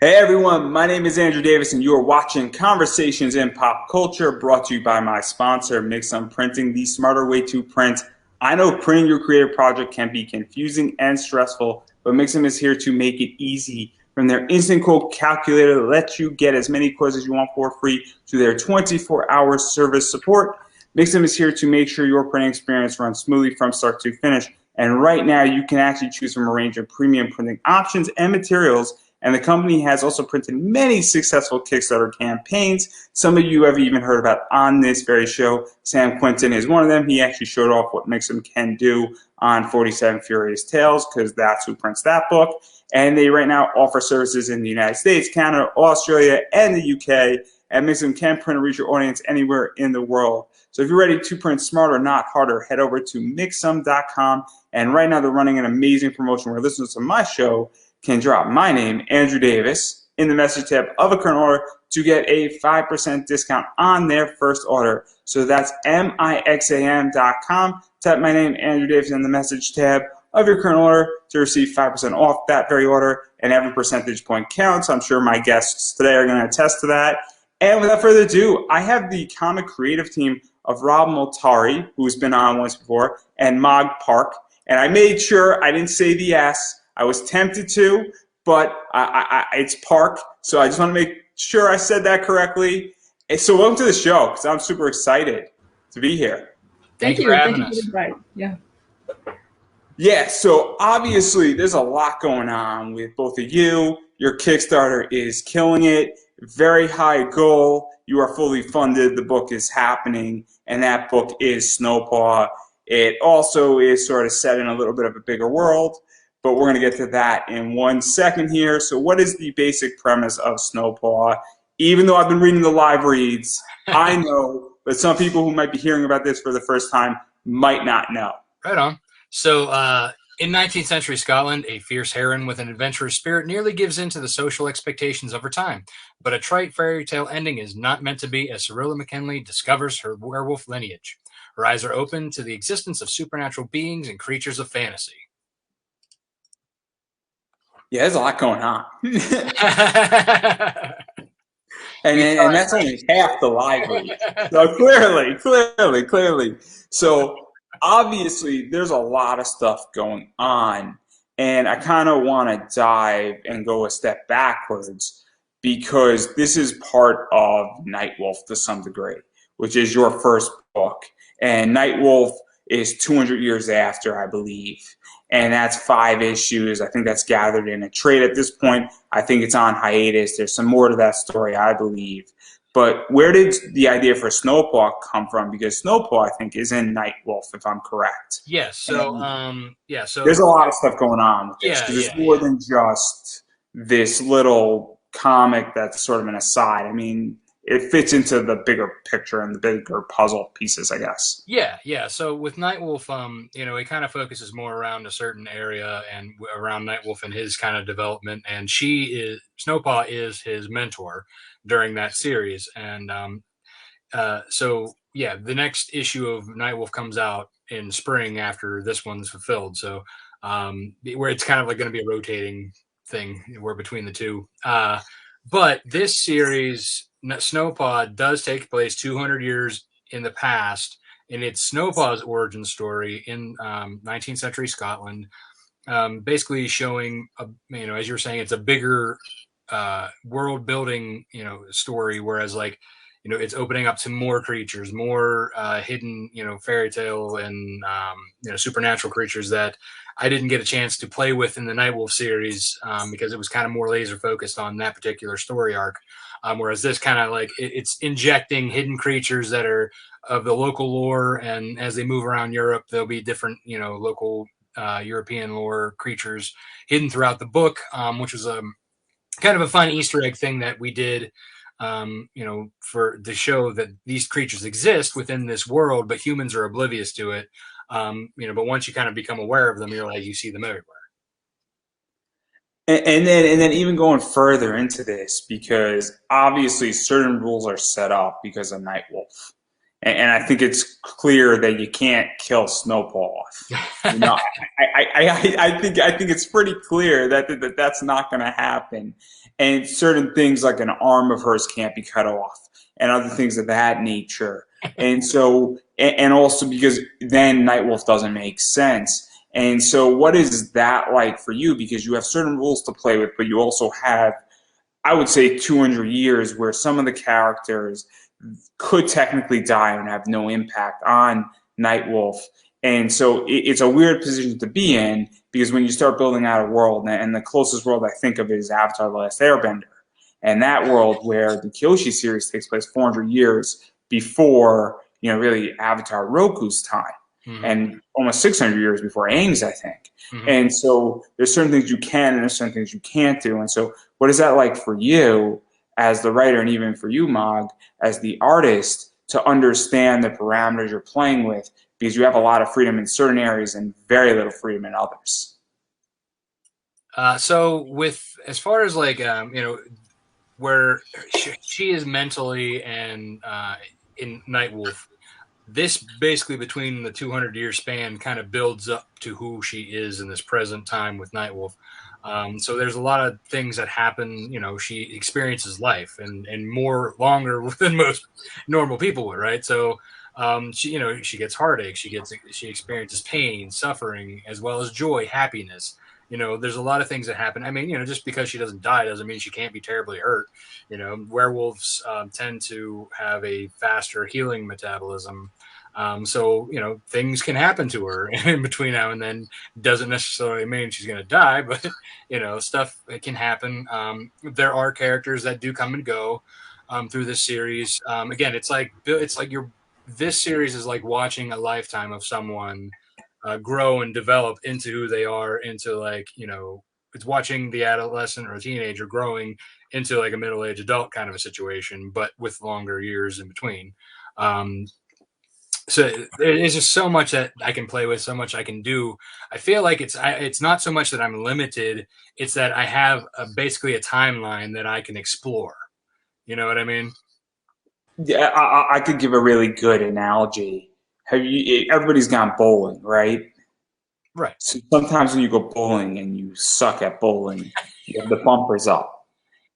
Hey everyone, my name is Andrew Davis and you are watching Conversations in Pop Culture, brought to you by my sponsor, Mixum Printing, the smarter way to print. I know printing your creative project can be confusing and stressful, but Mixum is here to make it easy. From their instant quote calculator that lets you get as many quotes as you want for free to their 24-hour service support, Mixum is here to make sure your printing experience runs smoothly from start to finish. And right now you can actually choose from a range of premium printing options and materials. And the company has also printed many successful Kickstarter campaigns. Some of you have even heard about on this very show. Sam Quinton is one of them. He actually showed off what Mixum can do on 47 Furious Tales because that's who prints that book. And they right now offer services in the United States, Canada, Australia, and the UK. And Mixum can print and reach your audience anywhere in the world. So if you're ready to print smarter, not harder, head over to Mixum.com. And right now they're running an amazing promotion where listeners to my show can drop my name, Andrew Davis, in the message tab of a current order to get a 5% discount on their first order. So that's Mixam.com. Type my name, Andrew Davis, in the message tab of your current order to receive 5% off that very order, and every percentage point counts. I'm sure my guests today are going to attest to that. And without further ado, I have the comic creative team of Rob Multari, who's been on once before, and Mog Park. And I made sure I didn't say the S. I was tempted to, but it's Park, so I just want to make sure I said that correctly. And so welcome to the show, because I'm super excited to be here. Thank you for having us. Yeah, so obviously there's a lot going on with both of you. Your Kickstarter is killing it. Very high goal. You are fully funded. The book is happening, and that book is Snowpaw. It also is sort of set in a little bit of a bigger world, but we're going to get to that in 1 second here. So what is the basic premise of Snowpaw? Even though I've been reading the live reads, I know, but some people who might be hearing about this for the first time might not know. Right on. So in 19th century Scotland, a fierce heroine with an adventurous spirit nearly gives in to the social expectations of her time. But a trite fairy tale ending is not meant to be as Cyrilla McKinley discovers her werewolf lineage. Her eyes are open to the existence of supernatural beings and creatures of fantasy. Yeah, there's a lot going on. and that's only half the library. So clearly. So obviously there's a lot of stuff going on. And I kind of want to dive and go a step backwards because this is part of Nightwolf to some degree, which is your first book. And Nightwolf is 200 years after, I believe. And that's 5 issues. I think that's gathered in a trade at this point. I think it's on hiatus. There's some more to that story, I believe. But where did the idea for Snowpaw come from? Because Snowpaw, I think, is in Nightwolf, if I'm correct. Yes. So, So there's a lot of stuff going on with this because it's more than just this little comic that's sort of an aside. I mean, it fits into the bigger picture and the bigger puzzle pieces, I guess. Yeah. So with Nightwolf, it kind of focuses more around a certain area and around Nightwolf and his kind of development. And Snowpaw is his mentor during that series. And the next issue of Nightwolf comes out in spring after this one's fulfilled. So where it's kind of like going to be a rotating thing. We're between the two. But this series, Snowpaw, does take place 200 years in the past, and it's Snowpaw's origin story in 19th century Scotland, basically showing, as you were saying, it's a bigger world-building, story, whereas, it's opening up to more creatures, more hidden, fairy tale and, supernatural creatures that I didn't get a chance to play with in the Nightwolf series because it was kind of more laser focused on that particular story arc. Whereas this kind of it's injecting hidden creatures that are of the local lore, and as they move around Europe, there'll be different, local European lore creatures hidden throughout the book, which was a kind of a fun Easter egg thing that we did, for the show that these creatures exist within this world, but humans are oblivious to it. But once you kind of become aware of them, you see them everywhere. And then even going further into this, because obviously certain rules are set up because of Nightwolf. And I think it's clear that you can't kill Snowpaw off. I think it's pretty clear that that's not going to happen. and certain things like an arm of hers can't be cut off, and other things of that nature. And so, and also because then Nightwolf doesn't make sense. And so, what is that like for you? Because you have certain rules to play with, but you also have, I would say, 200 years where some of the characters could technically die and have no impact on Nightwolf. And so it's a weird position to be in because when you start building out a world, and the closest world I think of is Avatar: The Last Airbender, and that world where the Kyoshi series takes place 400 years before, really Avatar Roku's time, Mm-hmm. and almost 600 years before Aang's, I think. Mm-hmm. And so there's certain things you can and there's certain things you can't do. And so what is that like for you as the writer, and even for you, Mog, as the artist, to understand the parameters you're playing with, because you have a lot of freedom in certain areas and very little freedom in others? So with as far as like where she is mentally and in Nightwolf, this basically between the 200-year span kind of builds up to who she is in this present time with Nightwolf. So there's a lot of things that happen. She experiences life and more longer than most normal people would, right? So she gets heartache, she experiences pain, suffering, as well as joy, happiness. There's a lot of things that happen. I mean, just because she doesn't die doesn't mean she can't be terribly hurt. Werewolves tend to have a faster healing metabolism. So things can happen to her in between now and then. Doesn't necessarily mean she's going to die, but stuff can happen. There are characters that do come and go through this series. Again, it's like you're. This series is like watching a lifetime of someone grow and develop into who they are, into like it's watching the adolescent or teenager growing into like a middle-aged adult kind of a situation, but with longer years in between. Um, so there's just so much that I can play with, so much I can do. I feel like it's not so much that I'm limited; it's that I have basically a timeline that I can explore. You know what I mean? Yeah, I could give a really good analogy. Have you? Everybody's gone bowling, right? Right. So sometimes when you go bowling and you suck at bowling, you have the bumpers up.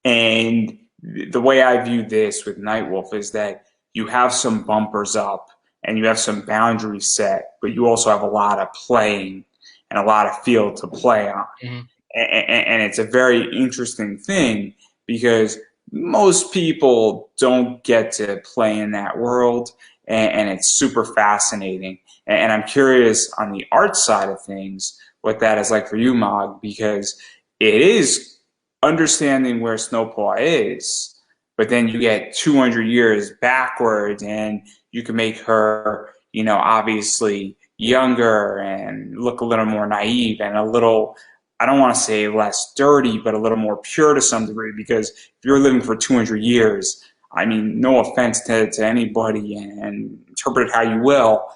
And the way I view this with Nightwolf is that you have some bumpers up and you have some boundaries set, but you also have a lot of playing and a lot of field to play on. Mm-hmm. And it's a very interesting thing because most people don't get to play in that world, and it's super fascinating. And I'm curious on the art side of things what that is like for you, Mog, because it is understanding where Snowpaw is, but then you get 200 years backwards, and you can make her, obviously younger and look a little more naive and a little, I don't want to say less dirty, but a little more pure to some degree. Because if you're living for 200 years, I mean, no offense to anybody, and interpret it how you will,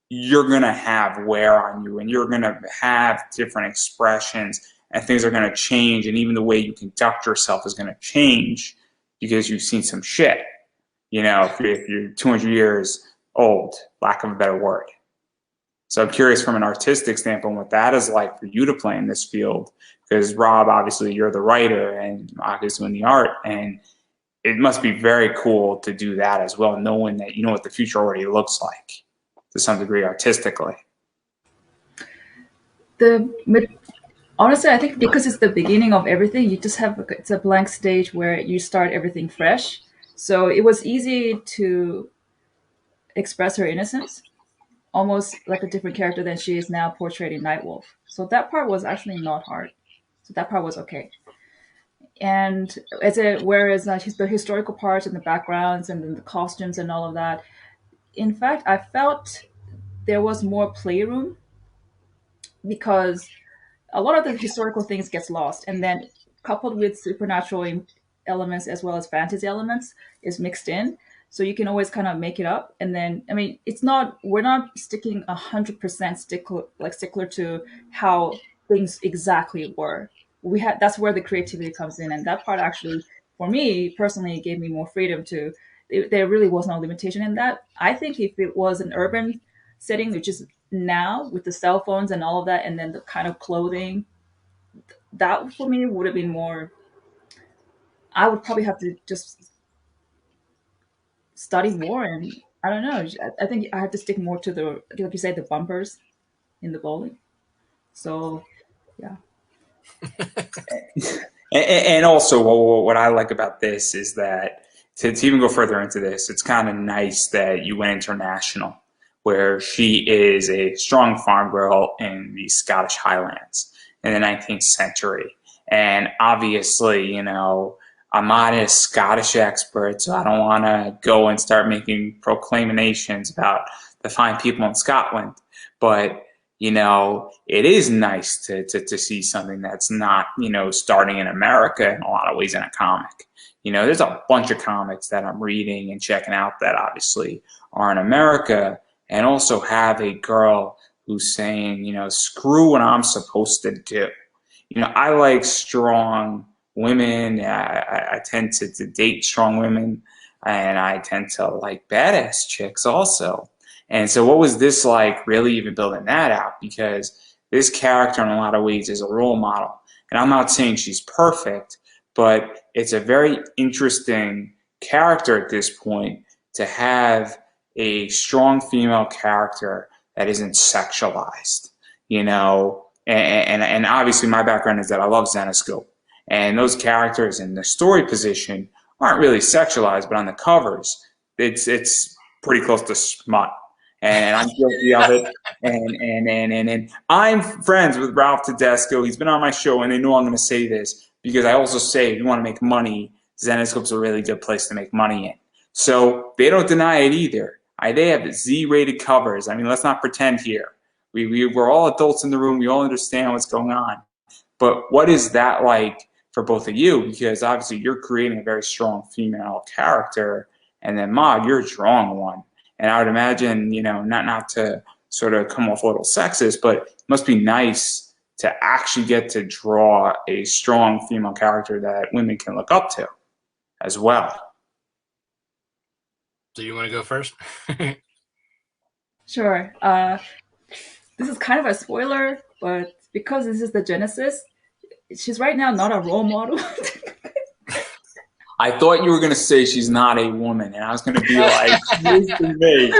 you're going to have wear on you and you're going to have different expressions, and things are going to change. And even the way you conduct yourself is going to change because you've seen some shit, if you're 200 years old, lack of a better word. So I'm curious from an artistic standpoint what that is like for you to play in this field. Because Rob, obviously you're the writer and obviously in the art, and it must be very cool to do that as well, knowing that you know what the future already looks like to some degree artistically. But honestly, I think because it's the beginning of everything, you just have it's a blank stage where you start everything fresh. So it was easy to express her innocence, almost like a different character than she is now portrayed in Nightwolf. So that part was actually not hard. So that part was okay. And whereas the historical parts and the backgrounds and then the costumes and all of that, in fact, I felt there was more playroom because a lot of the historical things gets lost, and then coupled with supernatural elements as well as fantasy elements is mixed in. So you can always kind of make it up. And then, I mean, it's not we're not sticking 100% stickler to how things exactly were. We had That's where the creativity comes in, and that part actually, for me personally, gave me more freedom to. There really was no limitation in that. I think if it was an urban setting, which is now with the cell phones and all of that, and then the kind of clothing, that for me would have been more I would probably have to just study more, and I don't know. I think I have to stick more to the, like you say, the bumpers in the bowling. So yeah. And also, what I like about this is that to even go further into this, it's kind of nice that you went international, where she is a strong farm girl in the Scottish Highlands in the 19th century. And obviously, I'm not a Scottish expert, so I don't want to go and start making proclamations about the fine people in Scotland. But it is nice to see something that's not, starting in America in a lot of ways in a comic. There's a bunch of comics that I'm reading and checking out that obviously are in America and also have a girl who's saying, screw what I'm supposed to do. I like strong women. I tend to date strong women, and I tend to like badass chicks also. And so, what was this like really even building that out? Because this character, in a lot of ways, is a role model. And I'm not saying she's perfect, but it's a very interesting character at this point to have a strong female character that isn't sexualized, and obviously my background is that I love Zenescope, and those characters in the story position aren't really sexualized, but on the covers, it's pretty close to smut, and I'm guilty of it. And I'm friends with Ralph Tedesco. He's been on my show, and they know I'm going to say this because I also say if you want to make money, Zenescope's a really good place to make money in. So they don't deny it either. They have Z-rated covers. I mean, let's not pretend here. We're all adults in the room. We all understand what's going on. But what is that like for both of you? Because obviously you're creating a very strong female character, and then Mog, you're a strong one. And I would imagine, not to sort of come off a little sexist, but it must be nice to actually get to draw a strong female character that women can look up to as well. Do you want to go first? Sure. This is kind of a spoiler, but because this is the Genesis, she's right now not a role model. I thought you were going to say she's not a woman, and I was going to be like, listen me.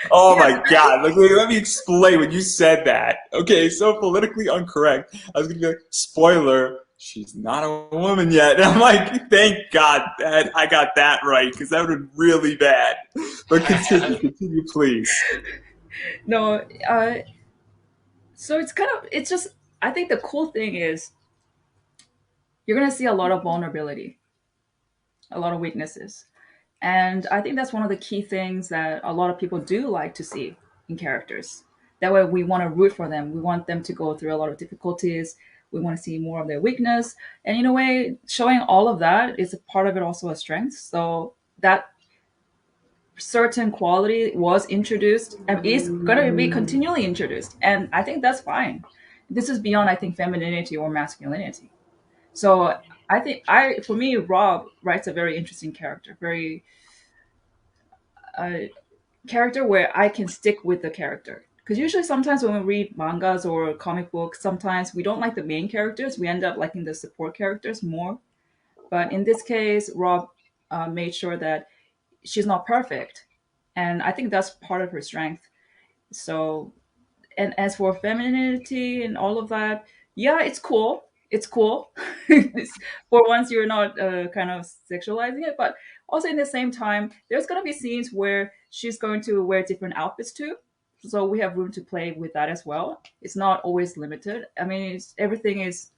Oh my God. Let me explain when you said that. Okay, so politically incorrect. I was going to be like, spoiler, she's not a woman yet. And I'm like, thank God that I got that right, because that would have been really bad. But continue, please. No, so it's just, I think the cool thing is you're going to see a lot of vulnerability, a lot of weaknesses. And I think that's one of the key things that a lot of people do like to see in characters. That way, we want to root for them. We want them to go through a lot of difficulties. We want to see more of their weakness. And in a way, showing all of that is a part of it also a strength. So that certain quality was introduced and is going to be continually introduced. And I think that's fine. This is beyond, I think, femininity or masculinity. So I think for me, Rob writes a very interesting character, very character where I can stick with the character. Because usually, sometimes when we read mangas or comic books, sometimes we don't like the main characters. We end up liking the support characters more. But in this case, Rob made sure that she's not perfect, and I think that's part of her strength. So, and as for femininity and all of that, yeah, it's cool. It's cool. For once, you're not kind of sexualizing it, but also in the same time, there's gonna be scenes where she's going to wear different outfits too. So we have room to play with that as well. It's not always limited. I mean, everything is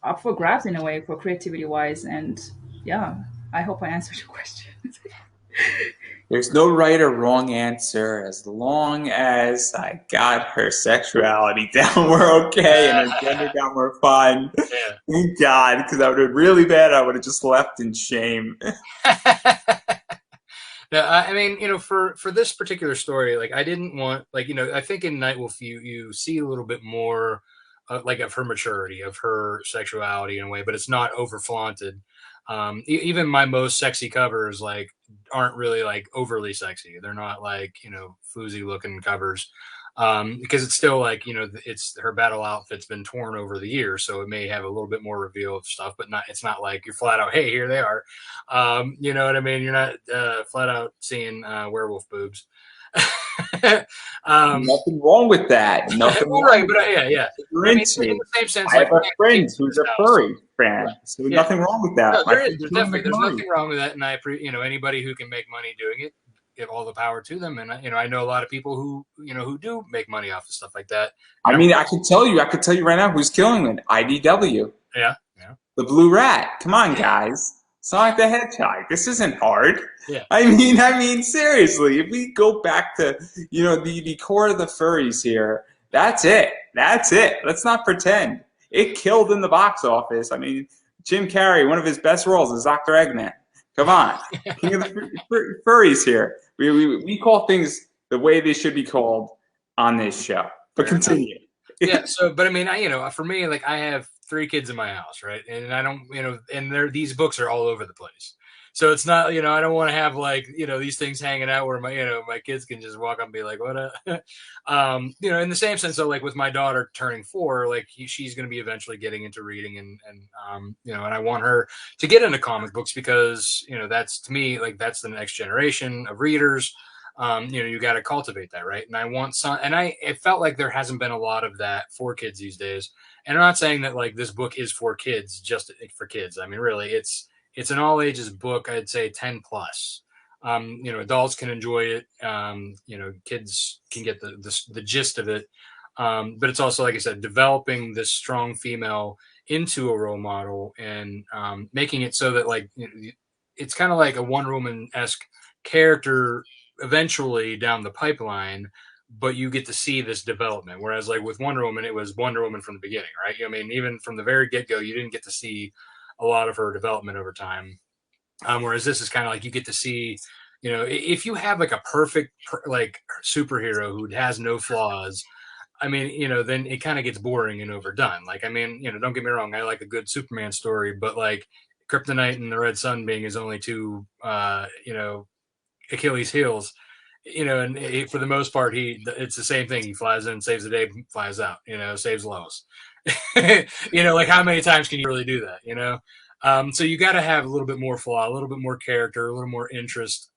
up for grabs in a way for creativity wise, and yeah, I hope I answered your question. There's no right or wrong answer. As long as I got her sexuality down, we're okay, and her gender down, we're fine. Yeah. Thank God, because I would have been really bad. I would have just left in shame. No, I mean, for this particular story, like I didn't want, like, I think in Nightwolf you see a little bit more like of her maturity, of her sexuality in a way, but it's not over flaunted. Even my most sexy covers like aren't really like overly sexy. They're not like floozy looking covers. because it's still like, you know, it's her battle outfit's been torn over the years, so it may have a little bit more reveal of stuff, but not, it's not like you're flat out, hey, here they are. You know what I mean? You're not flat out seeing werewolf boobs. Nothing wrong with that. Nothing wrong right, with but yeah. you're I mean, into. in the same sense, I like, have a friend who's a furry fan, right. so Yeah. nothing wrong with that. No, My there is. friends There's don't definitely make there's money. nothing wrong with that, and you know, anybody who can make money doing it, give all the power to them. And you know, I know a lot of people who, you know, who do make money off of stuff like that. I mean, I could tell you right now who's killing it. IDW, Yeah. the Blue Rat. Come on, guys. Sonic the Hedgehog. This isn't hard. Yeah. I mean, seriously. If we go back to, you know, the core of the furries here, that's it. That's it. Let's not pretend. It killed in the box office. I mean, Jim Carrey, one of his best roles is Dr. Eggman. Come on. King of the furries here. We call things the way they should be called on this show. But Fair continue. Yeah. So, but I mean, you know, for me, like, I have 3 kids in my house, right? And I don't, you know, and these books are all over the place. So it's not, you know, I don't want to have, like, you know, these things hanging out where my, you know, my kids can just walk up and be like, what you know, in the same sense, so like with my daughter turning 4, like she's going to be eventually getting into reading and you know, and I want her to get into comic books because, you know, that's, to me, like, that's the next generation of readers. You know, you got to cultivate that, right? And I want some, and it felt like there hasn't been a lot of that for kids these days. And I'm not saying that like this book is for kids, just for kids. I mean, really, it's an all ages book. I'd say 10 plus. You know, adults can enjoy it. You know, kids can get the gist of it. But it's also, like I said, developing this strong female into a role model and making it so that, like, you know, it's kind of like a Wonder Woman-esque character eventually down the pipeline, but you get to see this development. Whereas like with Wonder Woman, it was Wonder Woman from the beginning, right? I mean, even from the very get-go, you didn't get to see a lot of her development over time. Whereas this is kind of like you get to see, you know, if you have like a perfect like superhero who has no flaws, I mean, you know, then it kind of gets boring and overdone. Like, I mean, you know, don't get me wrong, I like a good Superman story, but like Kryptonite and the Red Sun being his only 2, you know, Achilles heels, you know, and for the most part, it's the same thing. He flies in, saves the day, flies out, you know, saves Lois. You know, like, how many times can you really do that, you know? So you got to have a little bit more flaw, a little bit more character, a little more interest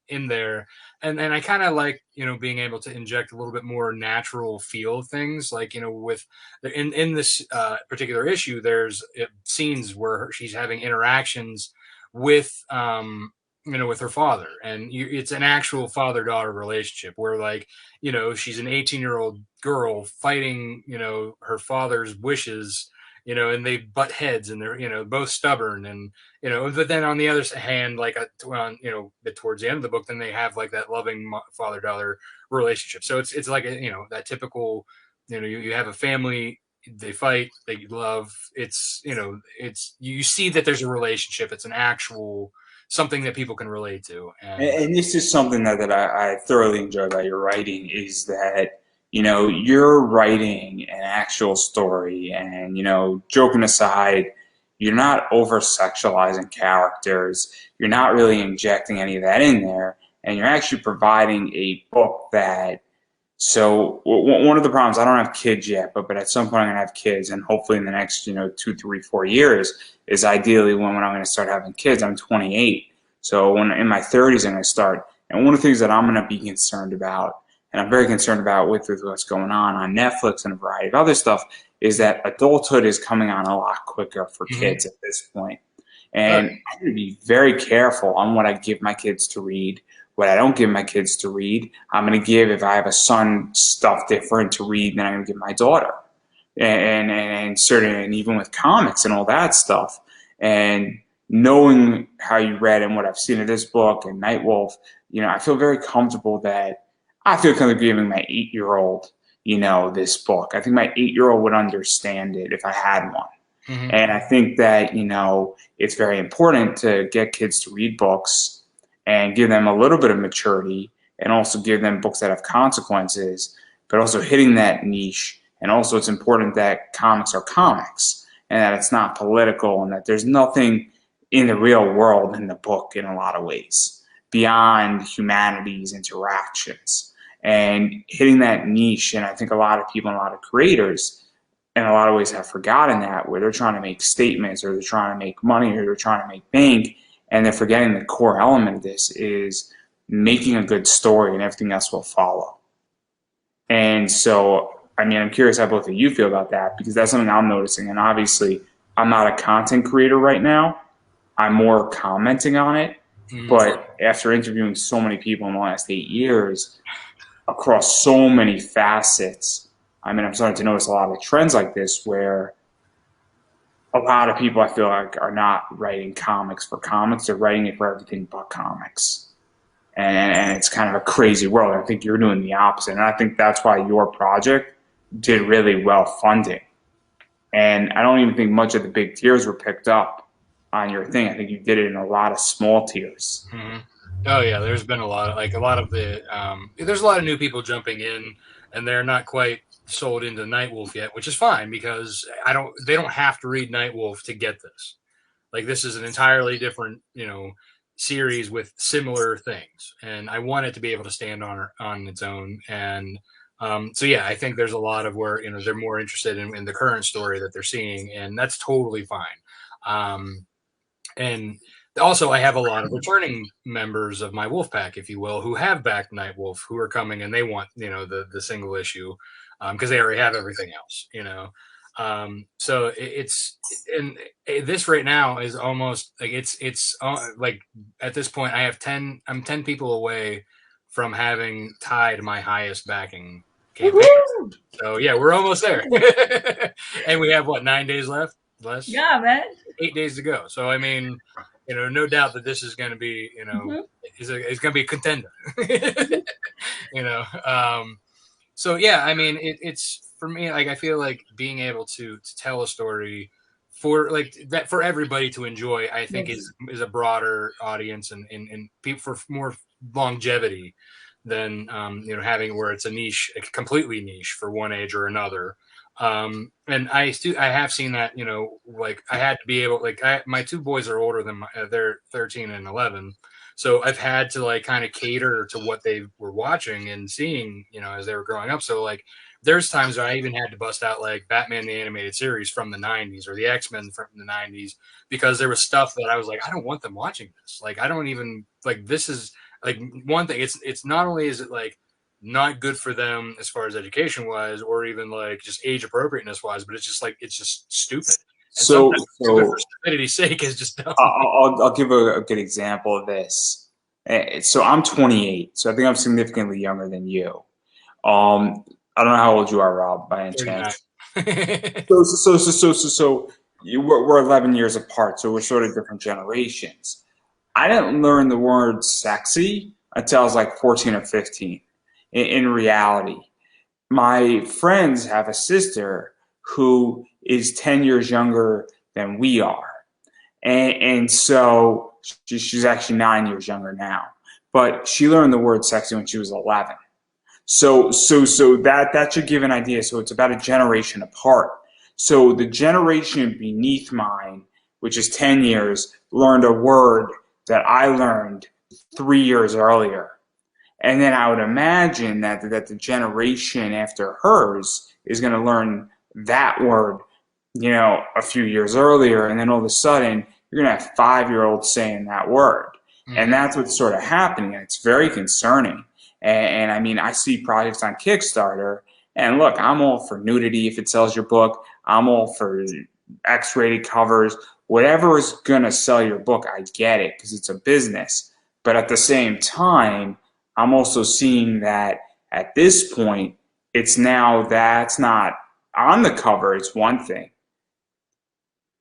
in there. And I kind of like, you know, being able to inject a little bit more natural feel of things. Like, you know, with in this particular issue, there's scenes where she's having interactions with you know, with her father, and it's an actual father-daughter relationship where, like, you know, she's an 18-year-old girl fighting, you know, her father's wishes, you know, and they butt heads, and they're, you know, both stubborn, and, you know, but then on the other hand, like, you know, towards the end of the book, then they have like that loving father-daughter relationship. So it's like you know, that typical, you know, you have a family, they fight, they love. It's, you know, it's, you see that there's a relationship. It's an actual something that people can relate to. And this is something that I thoroughly enjoy about your writing is that, you know, you're writing an actual story, and, you know, joking aside, you're not over sexualizing characters. You're not really injecting any of that in there, and you're actually providing a book that. So one of the problems, I don't have kids yet, but at some point I'm gonna have kids, and hopefully in the next, you know, 2, 3, 4 years is ideally when I'm gonna start having kids. I'm 28. So when in my 30s, I'm going to start. And one of the things that I'm going to be concerned about, and I'm very concerned about with what's going on Netflix and a variety of other stuff, is that adulthood is coming on a lot quicker for kids at this point. And I'm going to be very careful on what I give my kids to read, what I don't give my kids to read. I'm going to give, if I have a son, stuff different to read than I'm going to give my daughter. And certain, and even with comics and all that stuff. And knowing how you read and what I've seen of this book and Nightwolf, you know, I feel very comfortable that I feel kind of giving my 8-year-old, you know, this book. I think my 8-year-old would understand it if I had one. And I think that, you know, it's very important to get kids to read books and give them a little bit of maturity, and also give them books that have consequences, but also hitting that niche. And also it's important that comics are comics, and that it's not political, and that there's nothing in the real world in the book in a lot of ways beyond humanity's interactions. and hitting that niche. And I think a lot of people and a lot of creators in a lot of ways have forgotten that, where they're trying to make statements or they're trying to make money or they're trying to make bank, and they're forgetting the core element of this is making a good story and everything else will follow. And so, I mean, I'm curious how both of you feel about that, because that's something I'm noticing. And obviously, I'm not a content creator right now. I'm more commenting on it. But after interviewing so many people in the last 8 years across so many facets, I mean, I'm starting to notice a lot of trends like this where a lot of people I feel like are not writing comics for comics. They're writing it for everything but comics. And it's kind of a crazy world. I think you're doing the opposite. And I think that's why your project did really well funding. And I don't even think much of the big tiers were picked up on your thing. I think you did it in a lot of small tiers. Mm-hmm. Oh yeah, there's been a lot of there's a lot of new people jumping in, and they're not quite sold into Nightwolf yet, which is fine because they don't have to read Nightwolf to get this. Like, this is an entirely different, series with similar things, and I want it to be able to stand on its own. And so yeah, I think there's a lot of where they're more interested in the current story that they're seeing, and that's totally fine. And also, I have a lot of returning members of my wolf pack, if you will, who have backed Nightwolf, who are coming and they want the single issue because they already have everything else. So and this right now is almost like it's like at this point I'm 10 people away from having tied my highest backing campaign. Woo-hoo! So yeah, we're almost there. And we have 9 days left? Less? Yeah, man. 8 days to go. So I mean, no doubt that this is going to be, it's going to be a contender. So yeah, I mean, it's for me, like, I feel like being able to tell a story for that for everybody to enjoy, I think is a broader audience and people for more longevity than having where it's a niche, completely niche for one age or another. And I have seen that, like, I had to be able, like, my two boys are older than they're 13 and 11. So I've had to like kind of cater to what they were watching and seeing, as they were growing up. So like, there's times where I even had to bust out like Batman the Animated Series from the 90s or the X-Men from the 90s, because there was stuff that I was like, I don't want them watching this. Like, I don't even, like, this is like one thing. It's not only is it like not good for them as far as education wise, or even like just age appropriateness wise, but it's just like, it's just stupid. And so stupid for stupidity's sake is just dumb. I'll give a good example of this. So I'm 28, so I think I'm significantly younger than you. I don't know how old you are, Rob, by any chance. So we're 11 years apart, so we're sort of different generations. I didn't learn the word sexy until I was like 14 or 15. In reality, my friends have a sister who is 10 years younger than we are. And so she's actually 9 years younger now. But she learned the word sexy when she was 11. So that should give an idea. So it's about a generation apart. So the generation beneath mine, which is 10 years, learned a word that I learned 3 years earlier. And then I would imagine that the generation after hers is going to learn that word, a few years earlier. And then all of a sudden, you're going to have 5-year-olds saying that word. Mm-hmm. And that's what's sort of happening. And it's very concerning. And I mean, I see projects on Kickstarter, and look, I'm all for nudity if it sells your book. I'm all for X-rated covers. Whatever is going to sell your book, I get it because it's a business. But at the same time, I'm also seeing that at this point, it's now that's not on the cover. It's one thing.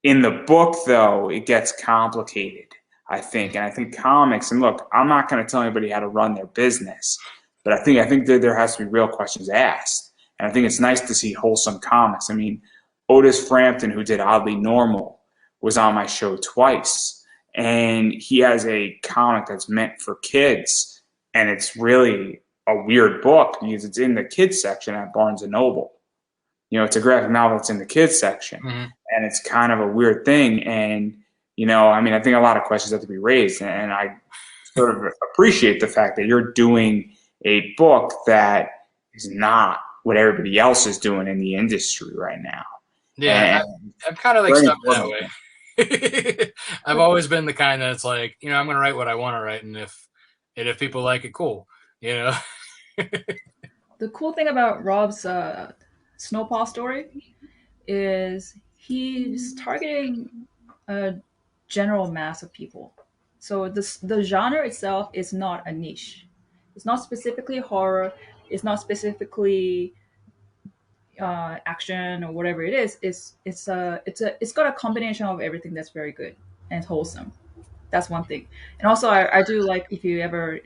In the book, though, it gets complicated, I think. And I think comics, and look, I'm not going to tell anybody how to run their business, but I think that there has to be real questions asked. And I think it's nice to see wholesome comics. I mean, Otis Frampton, who did Oddly Normal, was on my show twice. And he has a comic that's meant for kids. And it's really a weird book because it's in the kids section at Barnes & Noble. It's a graphic novel that's in the kids section. Mm-hmm. And it's kind of a weird thing. And, I mean, I think a lot of questions have to be raised. And I sort of appreciate the fact that you're doing a book that is not what everybody else is doing in the industry right now. Yeah, I'm kind of like very stuck that important. way. I've always been the kind that's like, I'm going to write what I want to write, and if people like it, cool. The cool thing about Rob's Snowpaw story is he's targeting a general mass of people. So the genre itself is not a niche. It's not specifically horror. It's not specifically action or whatever it is. It's got a combination of everything that's very good and wholesome. That's one thing. And also, I do like, if you ever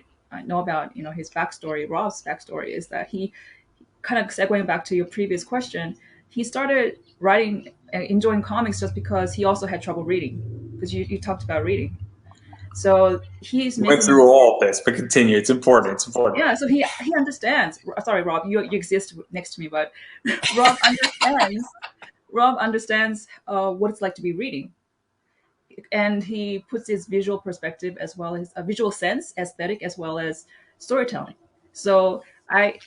know about his backstory, Rob's backstory is that he, kind of segueing back to your previous question, he started writing and enjoying comics just because he also had trouble reading, because you talked about reading. So he's Went making through all of this, but continue. It's important. It's important. yeah. So he understands. Sorry, Rob, you exist next to me, but Rob understands. Rob understands what it's like to be reading, and he puts his visual perspective as well as a visual sense, aesthetic, as well as storytelling. So I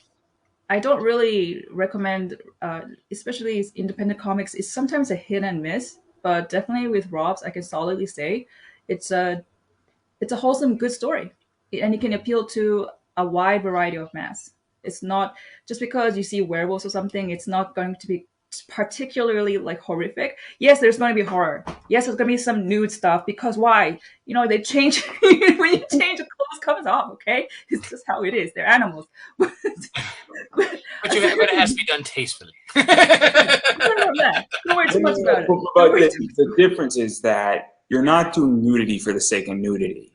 don't really recommend, especially independent comics. It's sometimes a hit and miss, but definitely with Rob's, I can solidly say it's a wholesome, good story, and it can appeal to a wide variety of mass. It's not just because you see werewolves or something. It's not going to be particularly like horrific. Yes, there's going to be horror. Yes, there's going to be some nude stuff, because why? They change when you change, the clothes comes off. Okay, it's just how it is. They're animals. But it has to be done tastefully. Don't worry too much about it. But the difference is that you're not doing nudity for the sake of nudity.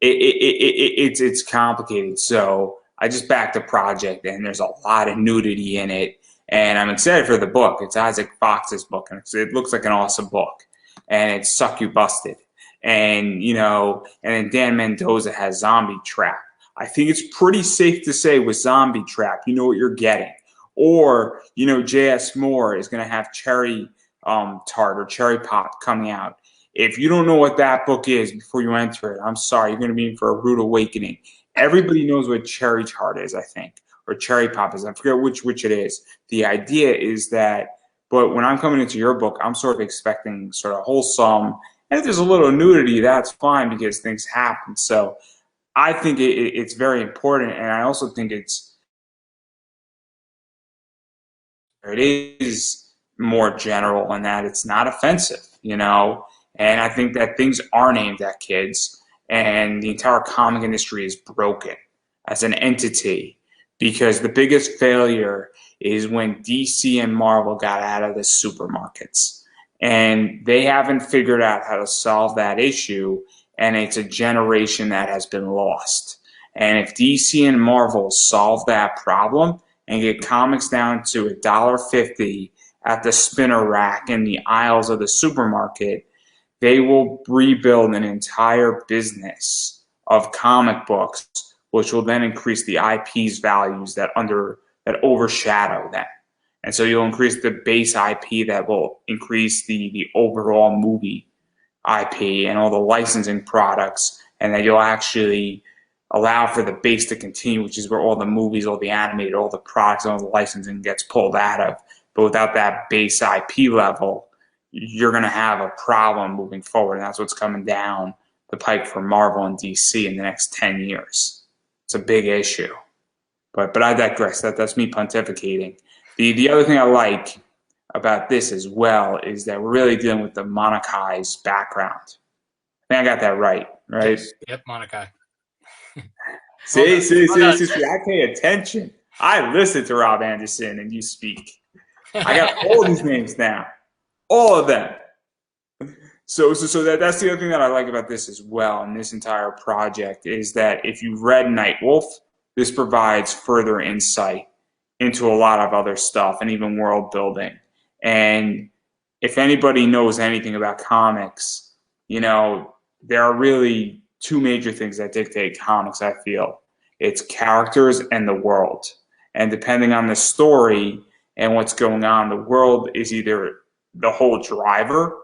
It's complicated. So I just backed a project, and there's a lot of nudity in it, and I'm excited for the book. It's Isaac Fox's book, and it looks like an awesome book, and it's Suck You Busted, and and then Dan Mendoza has Zombie Trap. I think it's pretty safe to say with Zombie Trap, you know what you're getting. Or, J.S. Moore is going to have Cherry Tart or Cherry Pop coming out. If you don't know what that book is before you enter it, I'm sorry, you're going to be in for a rude awakening. Everybody knows what Cherry Tart is, I think, or Cherry Pop is. I forget which it is. The idea is that, but when I'm coming into your book, I'm sort of expecting sort of wholesome. And if there's a little nudity, that's fine because things happen. So I think it's very important, and I also think it is more general in that it's not offensive, and I think that things are aimed at kids, and the entire comic industry is broken as an entity, because the biggest failure is when DC and Marvel got out of the supermarkets, and they haven't figured out how to solve that issue, and it's a generation that has been lost. And if DC and Marvel solve that problem and get comics down to $1.50 at the spinner rack in the aisles of the supermarket, they will rebuild an entire business of comic books, which will then increase the IP's values that overshadow them. And so you'll increase the base IP that will increase the overall movie IP and all the licensing products, and that you'll actually allow for the base to continue, which is where all the movies, all the animated, all the products, all the licensing gets pulled out of. But without that base IP level, you're going to have a problem moving forward, and that's what's coming down the pike for Marvel and DC in the next 10 years. It's a big issue. But I digress. That's me pontificating. The other thing I like about this as well is that we're really dealing with the Monokai's background. I think I got that right? Yep, Monokai. See, I pay attention. I listen to Rob Anderson and you speak. I got all these names down. All of them. So that's the other thing that I like about this as well, and this entire project, is that if you've read Nightwolf, this provides further insight into a lot of other stuff and even world building. And if anybody knows anything about comics, there are really two major things that dictate comics, I feel. It's characters and the world. And depending on the story and what's going on, the world is either the whole driver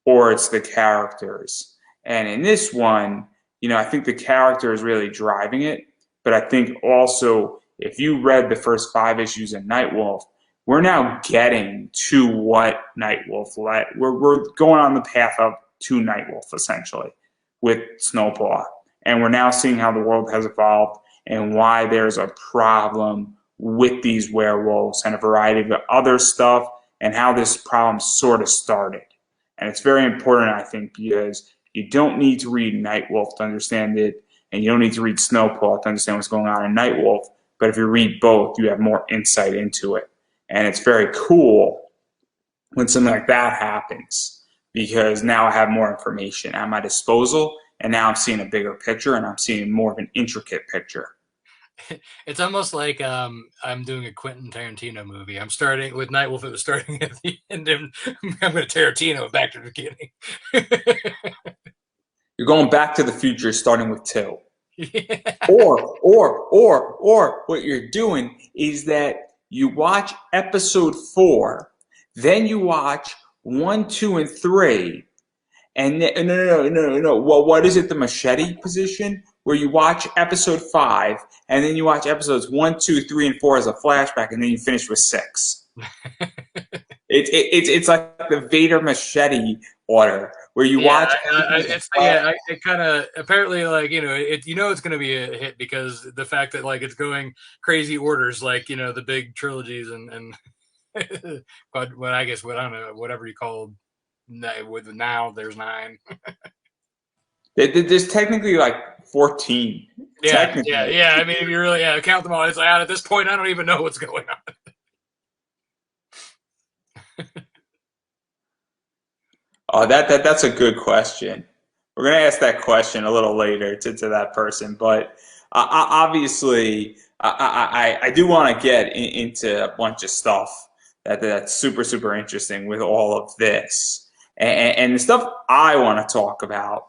or it's the characters. And in this one, I think the character is really driving it, But I think also, if you read the first 5 issues in Nightwolf, we're now getting to what Nightwolf led. We're going on the path up to Nightwolf, essentially, with Snowpaw. And we're now seeing how the world has evolved and why there's a problem with these werewolves and a variety of other stuff, and how this problem sort of started. And it's very important, I think, because you don't need to read Nightwolf to understand it, and you don't need to read Snowpaw to understand what's going on in Nightwolf. But if you read both, you have more insight into it. And it's very cool when something like that happens, because now I have more information at my disposal, and now I'm seeing a bigger picture, and I'm seeing more of an intricate picture. It's almost like I'm doing a Quentin Tarantino movie. I'm starting with Nightwolf. It was starting at the end, and I'm going to Tarantino back to the beginning. You're going back to the future, starting with 2. Yeah. Or what you're doing is that you watch episode 4, then you watch 1, 2, and 3, and no. Well, what is it? The machete position, where you watch episode 5, and then you watch episodes 1, 2, 3, and 4 as a flashback, and then you finish with 6. It's like the Vader machete order, where you watch. It kind of apparently, like, it's going to be a hit, because the fact that, like, it's going crazy orders, like, the big trilogies and but what I guess, what I don't know, whatever you call with now there's 9. There's technically like 14. Yeah. I mean, if you really count them all, it's like, at this point I don't even know what's going on. Oh, that's a good question. We're gonna ask that question a little later to that person, but obviously I do want to get into a bunch of stuff that's super interesting with all of this, and the stuff I want to talk about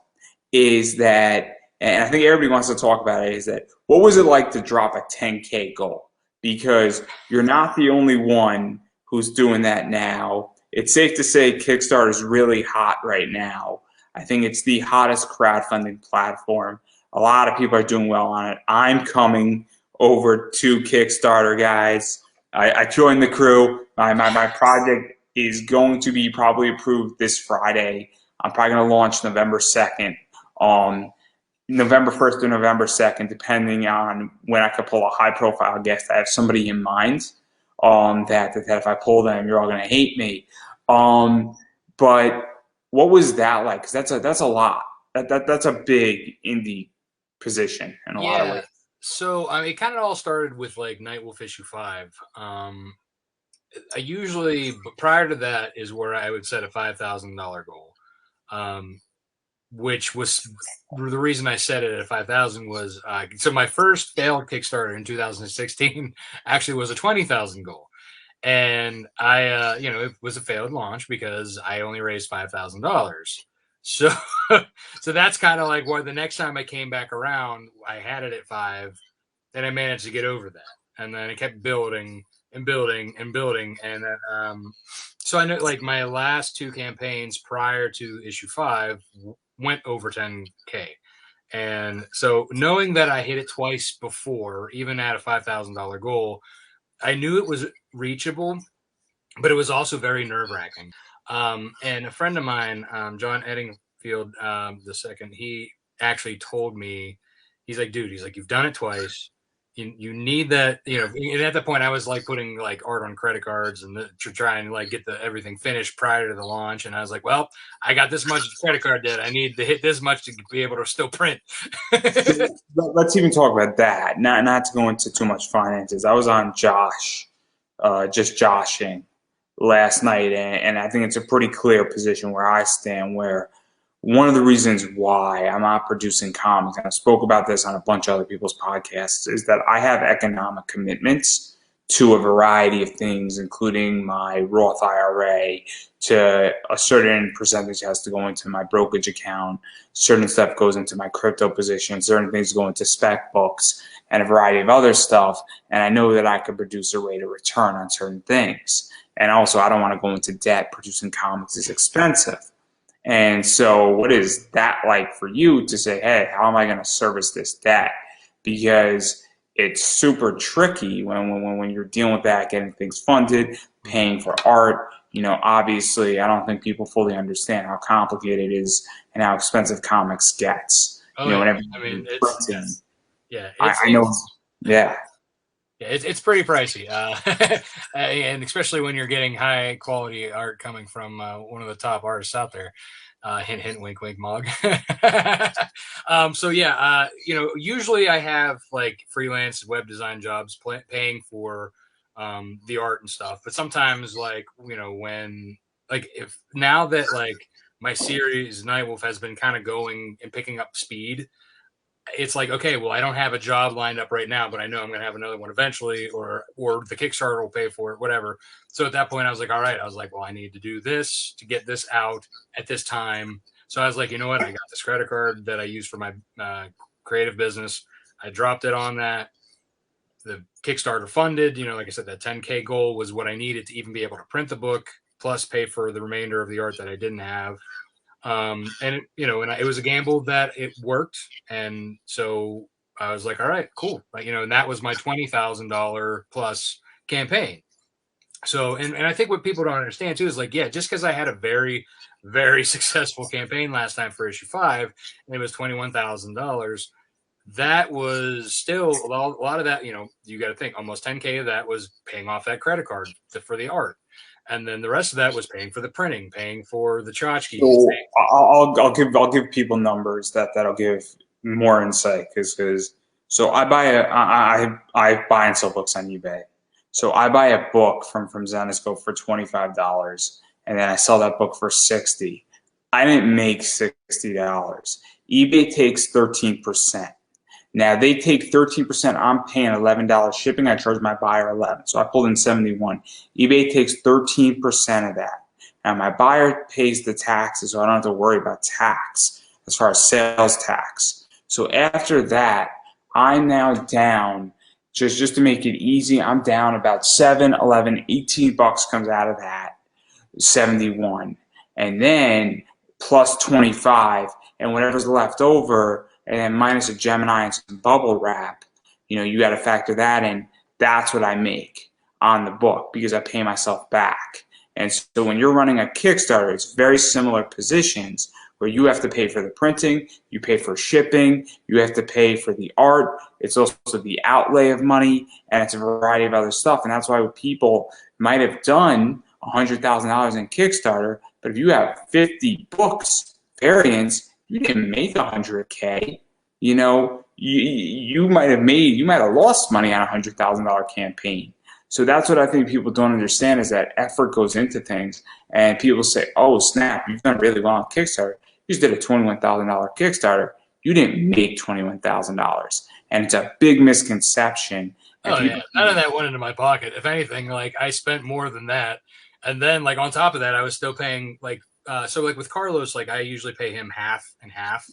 is that, and I think everybody wants to talk about it, is that what was it like to drop a 10K goal? Because you're not the only one who's doing that now. It's safe to say Kickstarter is really hot right now. I think it's the hottest crowdfunding platform. A lot of people are doing well on it. I'm coming over to Kickstarter, guys. I joined the crew. My project is going to be probably approved this Friday. I'm probably going to launch November 2nd. November 1st to November 2nd, depending on when I could pull a high-profile guest. I have somebody in mind that if I pull them, you're all going to hate me. But what was that like? Because that's a lot. That's a big indie position in a lot of ways. So it kind of all started with, like, Nightwolf issue 5. I usually, but prior to that is where I would set a $5,000 goal, which was the reason I set it at 5,000 was so my first failed Kickstarter in 2016 actually was a 20,000 goal. And it was a failed launch because I only raised $5,000. So, so that's kind of like why the next time I came back around, I had it at 5, and I managed to get over that. And then it kept building and building and building. And then, so I know, like, my last 2 campaigns prior to issue 5 went over 10K. And so knowing that I hit it twice before, even at a $5,000 goal, I knew it was reachable, but it was also very nerve-wracking. And a friend of mine, John Eddingfield II, he actually told me, he's like, dude, you've done it twice. You need that, and at that point I was like putting like art on credit cards and to try and like get everything finished prior to the launch. And I was like, well, I got this much credit card debt. I need to hit this much to be able to still print. Let's even talk about that. Not to go into too much finances. I was on Josh, just joshing last night, and I think it's a pretty clear position where I stand, where one of the reasons why I'm not producing comics, and I spoke about this on a bunch of other people's podcasts, is that I have economic commitments to a variety of things, including my Roth IRA, to a certain percentage has to go into my brokerage account, certain stuff goes into my crypto position, certain things go into spec books, and a variety of other stuff. And I know that I could produce a rate of return on certain things. And also, I don't want to go into debt. Producing comics is expensive. And so what is that like for you to say, hey, how am I going to service this debt? because it's super tricky when you're dealing with that, getting things funded, paying for art. You know, obviously, I don't think people fully understand how complicated it is and how expensive comics gets. Oh You know, yeah, whenever I mean you're it's printing, yeah, I know, yeah. yeah, it's pretty pricey, and especially when you're getting high quality art coming from one of the top artists out there. Hint, hint, wink, wink, Mog. So yeah, you know, usually I have like freelance web design jobs paying for the art and stuff, but sometimes like you know when like if now that like my series Nightwolf has been kind of going and picking up speed, it's like, okay, well, I don't have a job lined up right now, but I know I'm going to have another one eventually, or the Kickstarter will pay for it, whatever. So at that point, I was like, all right, I was like, well, I need to do this to get this out at this time. So I was like, you know what? I got this credit card that I use for my creative business. I dropped it on that. The Kickstarter funded, you know, like I said, that 10K goal was what I needed to even be able to print the book, plus pay for the remainder of the art that I didn't have. And you know, and it was a gamble that it worked, and so I was like, all right, cool, like, you know, and that was my $20,000 plus campaign. So, and I think what people don't understand too is like, yeah, just because I had a very, very successful campaign last time for issue 5, and it was $21,000. That was still a lot of that. You know, you got to think almost 10K of that was paying off that credit card for the art. And then the rest of that was paying for the printing, paying for the tchotchkes. So I'll give people numbers that'll give more insight because so I buy and sell books on eBay. So I buy a book from Zenescope for $25, and then I sell that book for 60. I didn't make $60. eBay takes 13%. Now they take 13%. I'm paying $11 shipping. I charge my buyer 11, so I pulled in 71. eBay takes 13% of that. Now my buyer pays the taxes, so I don't have to worry about tax as far as sales tax. So after that, I'm now down, just to make it easy, I'm down about 7, 11, 18 bucks comes out of that, 71. And then plus 25, and whatever's left over, and then minus a Gemini and some bubble wrap, you know, you got to factor that in. That's what I make on the book because I pay myself back. And so when you're running a Kickstarter, it's very similar positions where you have to pay for the printing, you pay for shipping, you have to pay for the art. It's also the outlay of money, and it's a variety of other stuff. And that's why people might have done $100,000 in Kickstarter, but if you have 50 books, variants, you didn't make 100K. You know, you might have lost money on a $100,000 campaign. So that's what I think people don't understand is that effort goes into things, and people say, "Oh snap, you've done really well on Kickstarter. You just did a $21,000 Kickstarter. You didn't make $21,000," and it's a big misconception. Oh yeah, none of that went into my pocket. If anything, like I spent more than that, and then like on top of that, I was still paying like so like with Carlos, like I usually pay him half and half.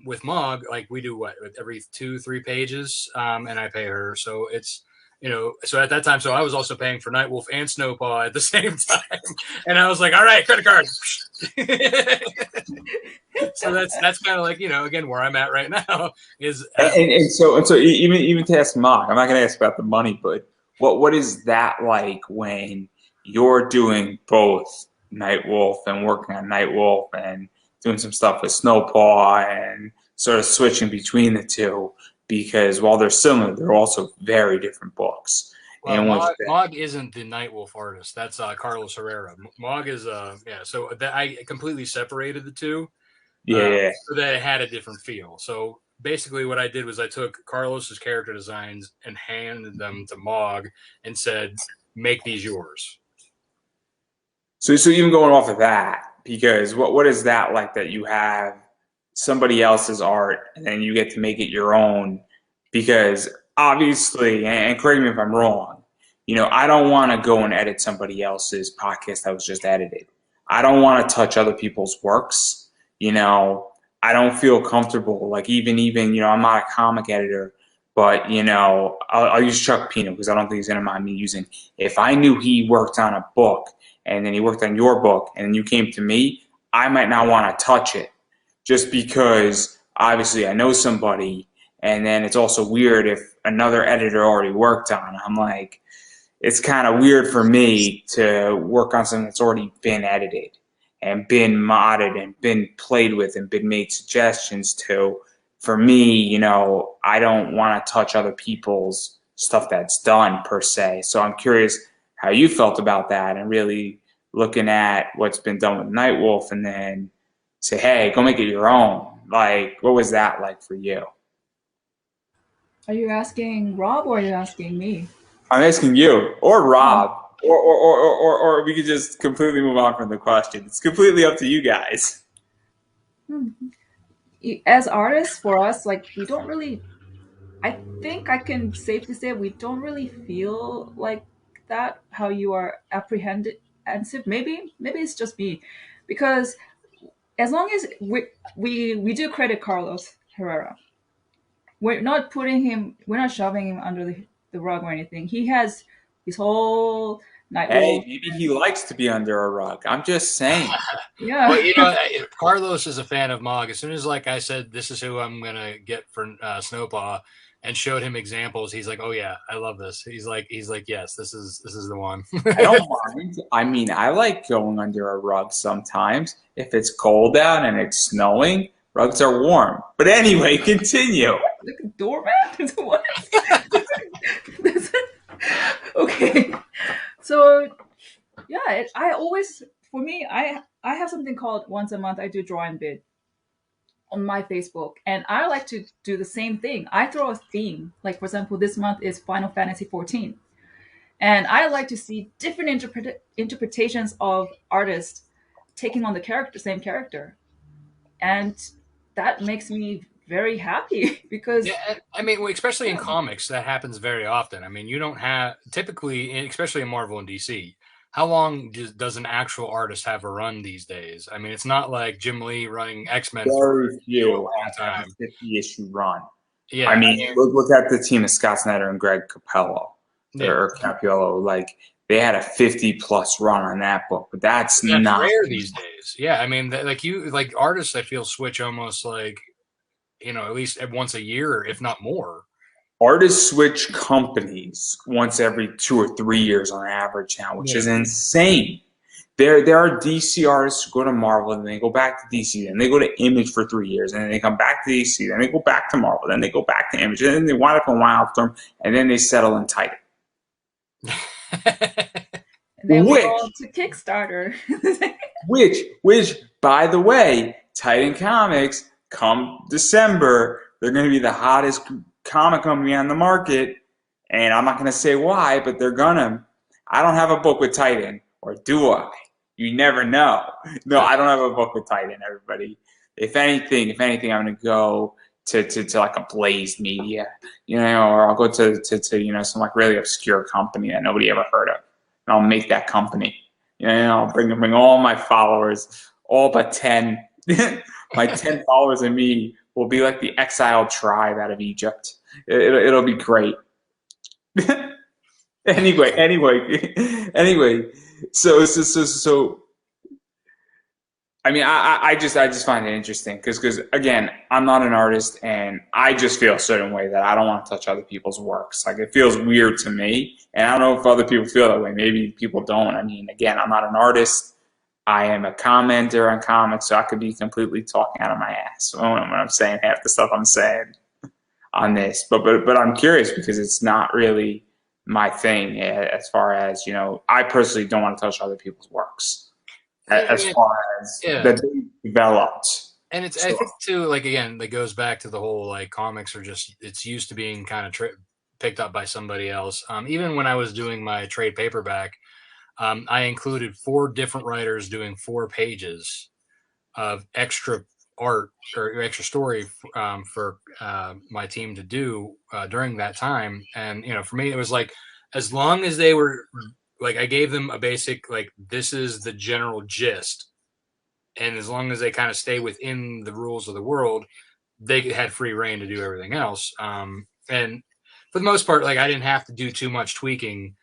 With Mog, like we do what every 2-3 pages, and I pay her. So it's you know, so at that time, so I was also paying for Nightwolf and Snowpaw at the same time, and I was like, all right, credit card. So that's kind of like you know again where I'm at right now is and so even to ask Mark, I'm not going to ask about the money, but what is that like when you're doing both Nightwolf and working on Nightwolf and doing some stuff with Snowpaw and sort of switching between the two because while they're similar, they're also very different books. well, Mog isn't the Nightwolf artist. That's Carlos Herrera. Mog is yeah. So that I completely separated the two. Yeah. So that it had a different feel. So basically, what I did was I took Carlos's character designs and handed them to Mog and said, "Make these yours." So even going off of that, because what is that like that you have somebody else's art and then you get to make it your own? Because obviously, and correct me if I'm wrong, you know, I don't want to go and edit somebody else's podcast that was just edited. I don't want to touch other people's works. You know, I don't feel comfortable. Like even you know, I'm not a comic editor, but you know, I'll use Chuck Pino because I don't think he's gonna mind me using. If I knew he worked on a book and then he worked on your book and then you came to me, I might not want to touch it just because obviously I know somebody And then it's also weird if another editor already worked on it. I'm like, it's kind of weird for me to work on something that's already been edited and been modded and been played with and been made suggestions to. For me, you know, I don't want to touch other people's stuff that's done per se. So I'm curious how you felt about that and really looking at what's been done with Nightwolf and then say, hey, go make it your own. Like, what was that like for you? Are you asking Rob or are you asking me? I'm asking you or Oh. Rob, or we could just completely move on from the question. It's completely up to you guys. Hmm. As artists, for us, like we don't really. I think I can safely say we don't really feel like that. How you are apprehended, maybe it's just me, because as long as we do credit Carlos Herrera, we're not shoving him under the rug or anything. He has his whole Hey, Nightwolf. maybe he likes to be under a rug. I'm just saying. Well, Yeah. you know, Carlos is a fan of Mog. As soon as like I said, this is who I'm gonna get for Snowpaw, and showed him examples, he's like, oh yeah, I love this. He's like, yes, this is the one. I don't mind. I mean, I like going under a rug sometimes. If it's cold out and it's snowing, rugs are warm. But anyway, continue. Like a doormat. What? Okay. So yeah, I always, for me, I have something called once a month I do draw and bid on my Facebook, and I like to do the same thing. I throw a theme, like for example, this month is Final Fantasy 14, and I like to see different interpretations of artists taking on the same character, and that makes me very happy Yeah, because I mean, especially in yeah, comics, that happens very often. I mean, you don't have typically, especially in Marvel and DC. How long does an actual artist have a run these days? I mean, it's not like Jim Lee running X Men for Very a few long have a time. 50 issue run. I Yeah, I mean, mean, look at the team of Scott Snyder and Greg Capello yeah, or Capullo. Like they had a 50 plus run on that book, but that's that's not rare these days. Yeah, I mean, like artists, I feel switch almost like at least once a year, if not more. artists switch companies once every 2 or 3 years on average now, which Yeah, is insane. There are DC artists who go to Marvel and they go back to DC, then they go to Image for 3 years, and then they come back to DC, then they go back to Marvel, then they go back to Image, and then they wind up in Wildstorm, and then they settle in Titan. and then we Which, go to Kickstarter. which, by the way, Titan Comics, come December, they're going to be the hottest comic company on the market, and I'm not going to say why, but they're gonna. I don't have a book with Titan, or do I? You never know. No, I don't have a book with Titan. Everybody, if anything, I'm going to go to like a Blaze Media, or I'll go to some like really obscure company that nobody ever heard of, and I'll make that company. I'll bring all my followers, all but 10. My 10 followers and me will be like the exiled tribe out of Egypt. It'll be great. anyway. So. I mean, I just find it interesting because again, I'm not an artist, and I just feel a certain way that I don't want to touch other people's works. Like it feels weird to me, and I don't know if other people feel that way. Maybe people don't. I mean, again, I'm not an artist. I am a commenter on comics, so I could be completely talking out of my ass when I'm saying half the stuff I'm saying on this. But I'm curious because it's not really my thing as far as I personally don't want to touch other people's works as far as yeah. that they developed. And I So think too, like again, that goes back to the whole like comics are just it's used to being kind of picked up by somebody else. Even when I was doing my trade paperback, I included 4 different writers doing 4 pages of extra art or extra story for my team to do during that time. And for me, it was like as long as they were like I gave them a basic like this is the general gist, and as long as they kind of stay within the rules of the world, they had free reign to do everything else. And for the most part, like I didn't have to do too much tweaking.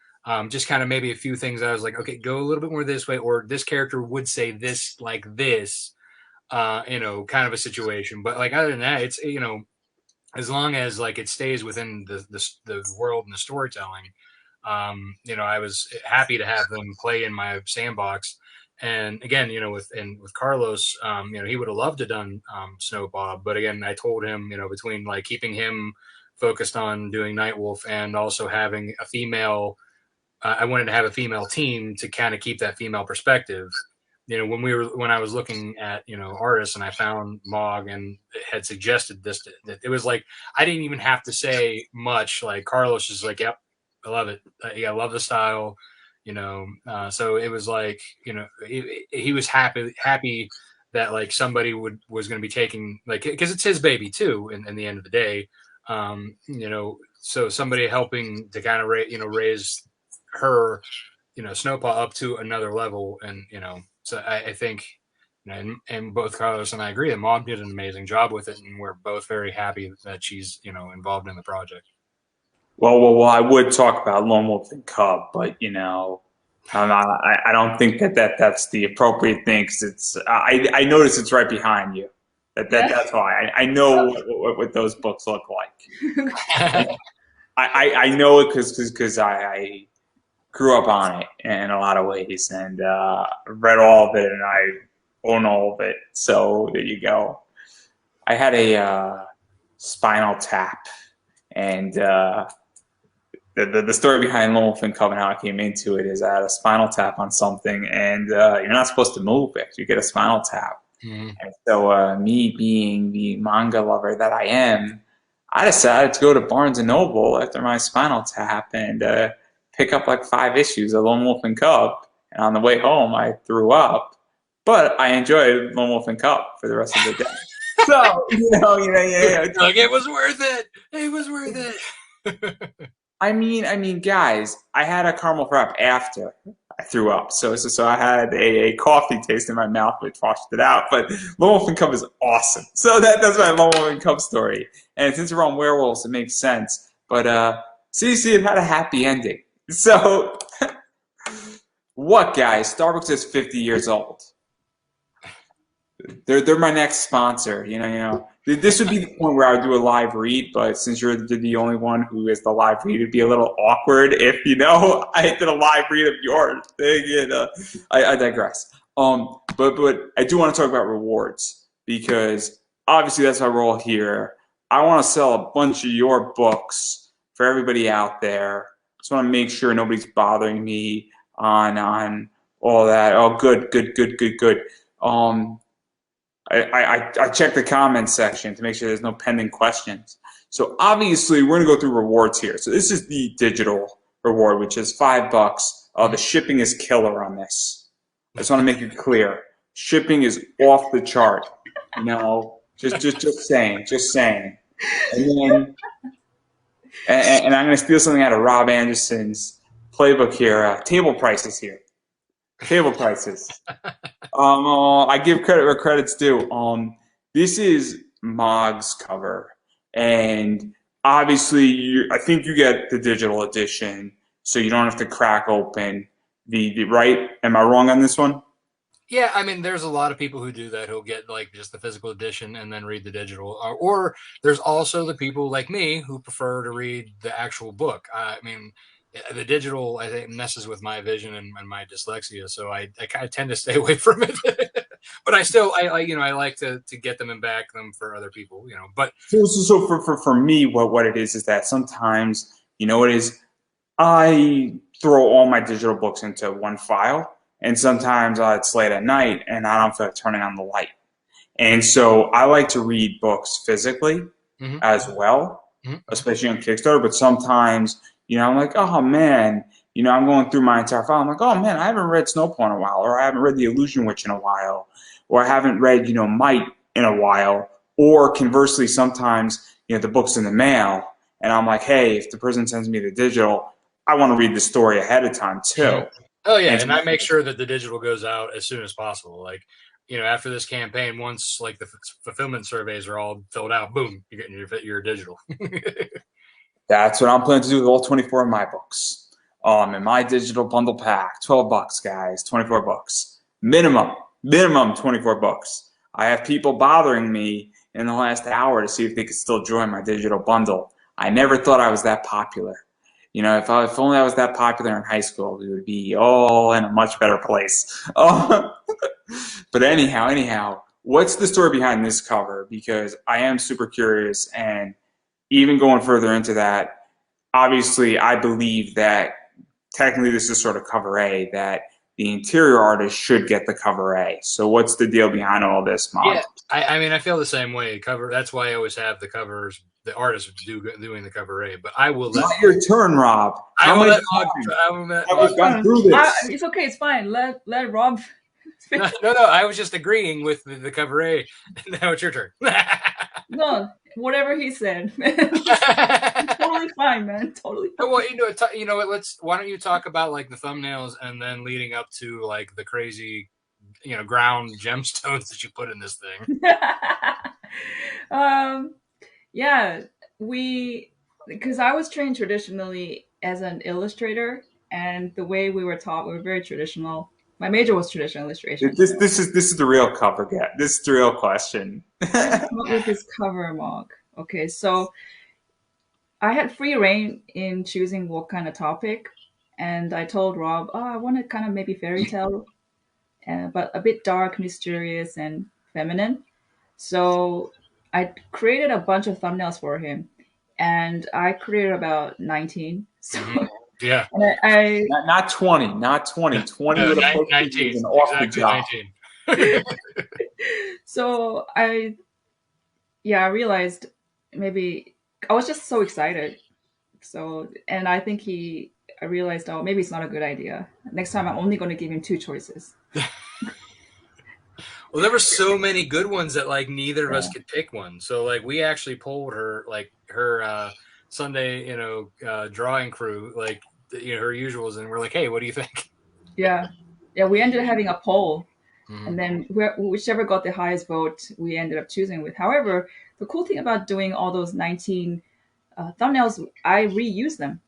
Just kind of maybe a few things I was like, okay, go a little bit more this way, or this character would say this like this, kind of a situation. But like other than that, it's as long as like it stays within the world and the storytelling, I was happy to have them play in my sandbox. And again, with Carlos, he would have loved to done Snow Bob, but again, I told him, between like keeping him focused on doing Nightwolf and also having a female, I wanted to have a female team to kind of keep that female perspective. When I was looking at artists, and I found Mog and had suggested this, it was like I didn't even have to say much. Like Carlos is like, "Yep, I love it. Yeah, I love the style." So it was like he was happy that like somebody was going to be taking, like, because it's his baby too. In the end of the day, so somebody helping to kind of raise her, Snowpaw up to another level, and so I think, and both Carlos and I agree that Mom did an amazing job with it, and we're both very happy that she's involved in the project. Well, I would talk about Lone Wolf and Cub, but I don't think that's the appropriate thing, because I notice it's right behind you. That's why I know what those books look like. I know it because I grew up on it in a lot of ways, and read all of it, and I own all of it. So there you go. I had a Spinal Tap, and the story behind Lone Wolf and Cub and how I came into it is I had a Spinal Tap on something, and you're not supposed to move it. You get a Spinal Tap. Mm-hmm. And so me being the manga lover that I am, I decided to go to Barnes & Noble after my Spinal Tap and pick up like 5 issues of Lone Wolf and Cub. And on the way home, I threw up. But I enjoyed Lone Wolf and Cub for the rest of the day. So, like, it was worth it. It was worth it. I mean, guys, I had a caramel frap after I threw up. So I had a coffee taste in my mouth, which washed it out. But Lone Wolf and Cub is awesome. So that's my Lone Wolf and Cub story. And since we're on werewolves, it makes sense. But CC, it had a happy ending. So, what, guys? Starbucks is 50 years old. They're my next sponsor. This would be the point where I would do a live read, but since you're the only one who is the live read, it'd be a little awkward if I did a live read of yours. I digress. But I do want to talk about rewards, because obviously that's my role here. I want to sell a bunch of your books for everybody out there. Just want to make sure nobody's bothering me on all that. Oh, good. I checked the comments section to make sure there's no pending questions. So obviously we're going to go through rewards here. So this is the digital reward, which is $5. The shipping is killer on this. I just want to make it clear. Shipping is off the chart. Just saying. And I'm going to steal something out of Rob Anderson's playbook here. Table prices here. Table prices. I give credit where credit's due. This is Mog's cover, and obviously, I think you get the digital edition, so you don't have to crack open the right. Am I wrong on this one? Yeah, I mean, there's a lot of people who do that, who'll get like just the physical edition and then read the digital. Or there's also the people like me who prefer to read the actual book. I mean, the digital, I think, messes with my vision and my dyslexia, so I kind of tend to stay away from it. But I like to get them and back them for other people, But so for me, what it is that sometimes, it is, I throw all my digital books into one file, and sometimes it's late at night and I don't feel like turning on the light, and so I like to read books physically as well, especially on Kickstarter. But sometimes, I'm like, oh man, I'm going through my entire file. I'm like, oh man, I haven't read Snowpaw in a while, or I haven't read The Illusion Witch in a while, or I haven't read, Might in a while. Or conversely, sometimes, the book's in the mail, and I'm like, hey, if the person sends me the digital, I want to read the story ahead of time too. Oh yeah, and I make sure that the digital goes out as soon as possible. Like, after this campaign, once like the fulfillment surveys are all filled out, boom, you're getting your digital. That's what I'm planning to do with all 24 of my books. In my digital bundle pack, $12, guys, 24 books. Minimum 24 books. I have people bothering me in the last hour to see if they could still join my digital bundle. I never thought I was that popular. You know, if only I was that popular in high school, we would be all in a much better place. Oh, but anyhow, what's the story behind this cover? Because I am super curious, and even going further into that, obviously I believe that technically this is sort of cover A, that the interior artist should get the cover A. So what's the deal behind all this, Mog? Yeah, I mean, I feel the same way. That's why I always have the covers, the artists doing the cover A. But I will let Not your turn, Rob. I will let We've gone through this. It's okay. It's fine. Let Rob. No. I was just agreeing with the cover A. Now it's your turn. No, whatever he said. Totally fine, man. Totally fine. Well, you know what? Why don't you talk about like the thumbnails and then leading up to like the crazy, ground gemstones that you put in this thing. Yeah, because I was trained traditionally as an illustrator, and the way we were taught, we were very traditional. My major was traditional illustration. This is the real cover get. This is the real question. What with this cover, Mog? Okay, so I had free reign in choosing what kind of topic, and I told Rob, I want to kind of maybe fairy tale, but a bit dark, mysterious, and feminine. So I created a bunch of thumbnails for him, and I created about 19. So yeah, and I not 20, 20 no, with a 19, off exactly the job. 19. So I realized maybe I was just so excited. So, and I think I realized, maybe it's not a good idea. Next time I'm only going to give him 2 choices. Well, there were so many good ones that like neither of us could pick one. So like we actually polled her Sunday, drawing crew, like her usuals, and we're like, hey, what do you think? Yeah, we ended up having a poll, and then whichever got the highest vote, we ended up choosing with. However, the cool thing about doing all those 19 thumbnails, I reuse them,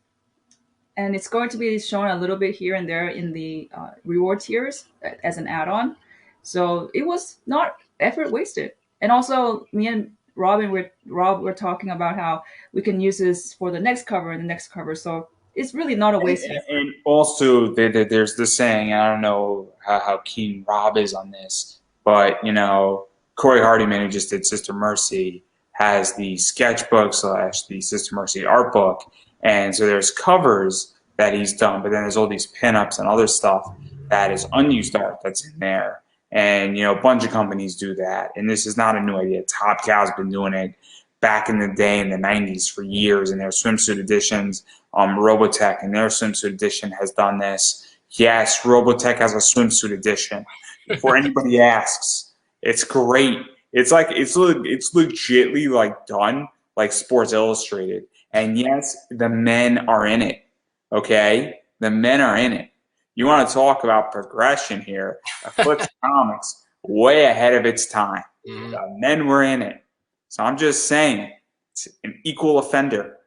and it's going to be shown a little bit here and there in the reward tiers as an add-on. So it was not effort wasted. And also, me and Rob were talking about how we can use this for the next cover and the next cover. So it's really not a waste. And also, there's the saying, I don't know how keen Rob is on this, but, Corey Hardyman, who just did Sister Mercy, has the sketchbook / the Sister Mercy art book. And so there's covers that he's done, but then there's all these pinups and other stuff that is unused art that's in there. And, a bunch of companies do that. And this is not a new idea. Top Cow's been doing it back in the day in the 90s for years in their swimsuit editions. Robotech in their swimsuit edition has done this. Yes, Robotech has a swimsuit edition. Before anybody asks, it's great. It's legitly like done like Sports Illustrated. And yes, the men are in it. Okay? The men are in it. You want to talk about progression here. Eclipse Comics, way ahead of its time. The men were in it. So I'm just saying, it's an equal offender.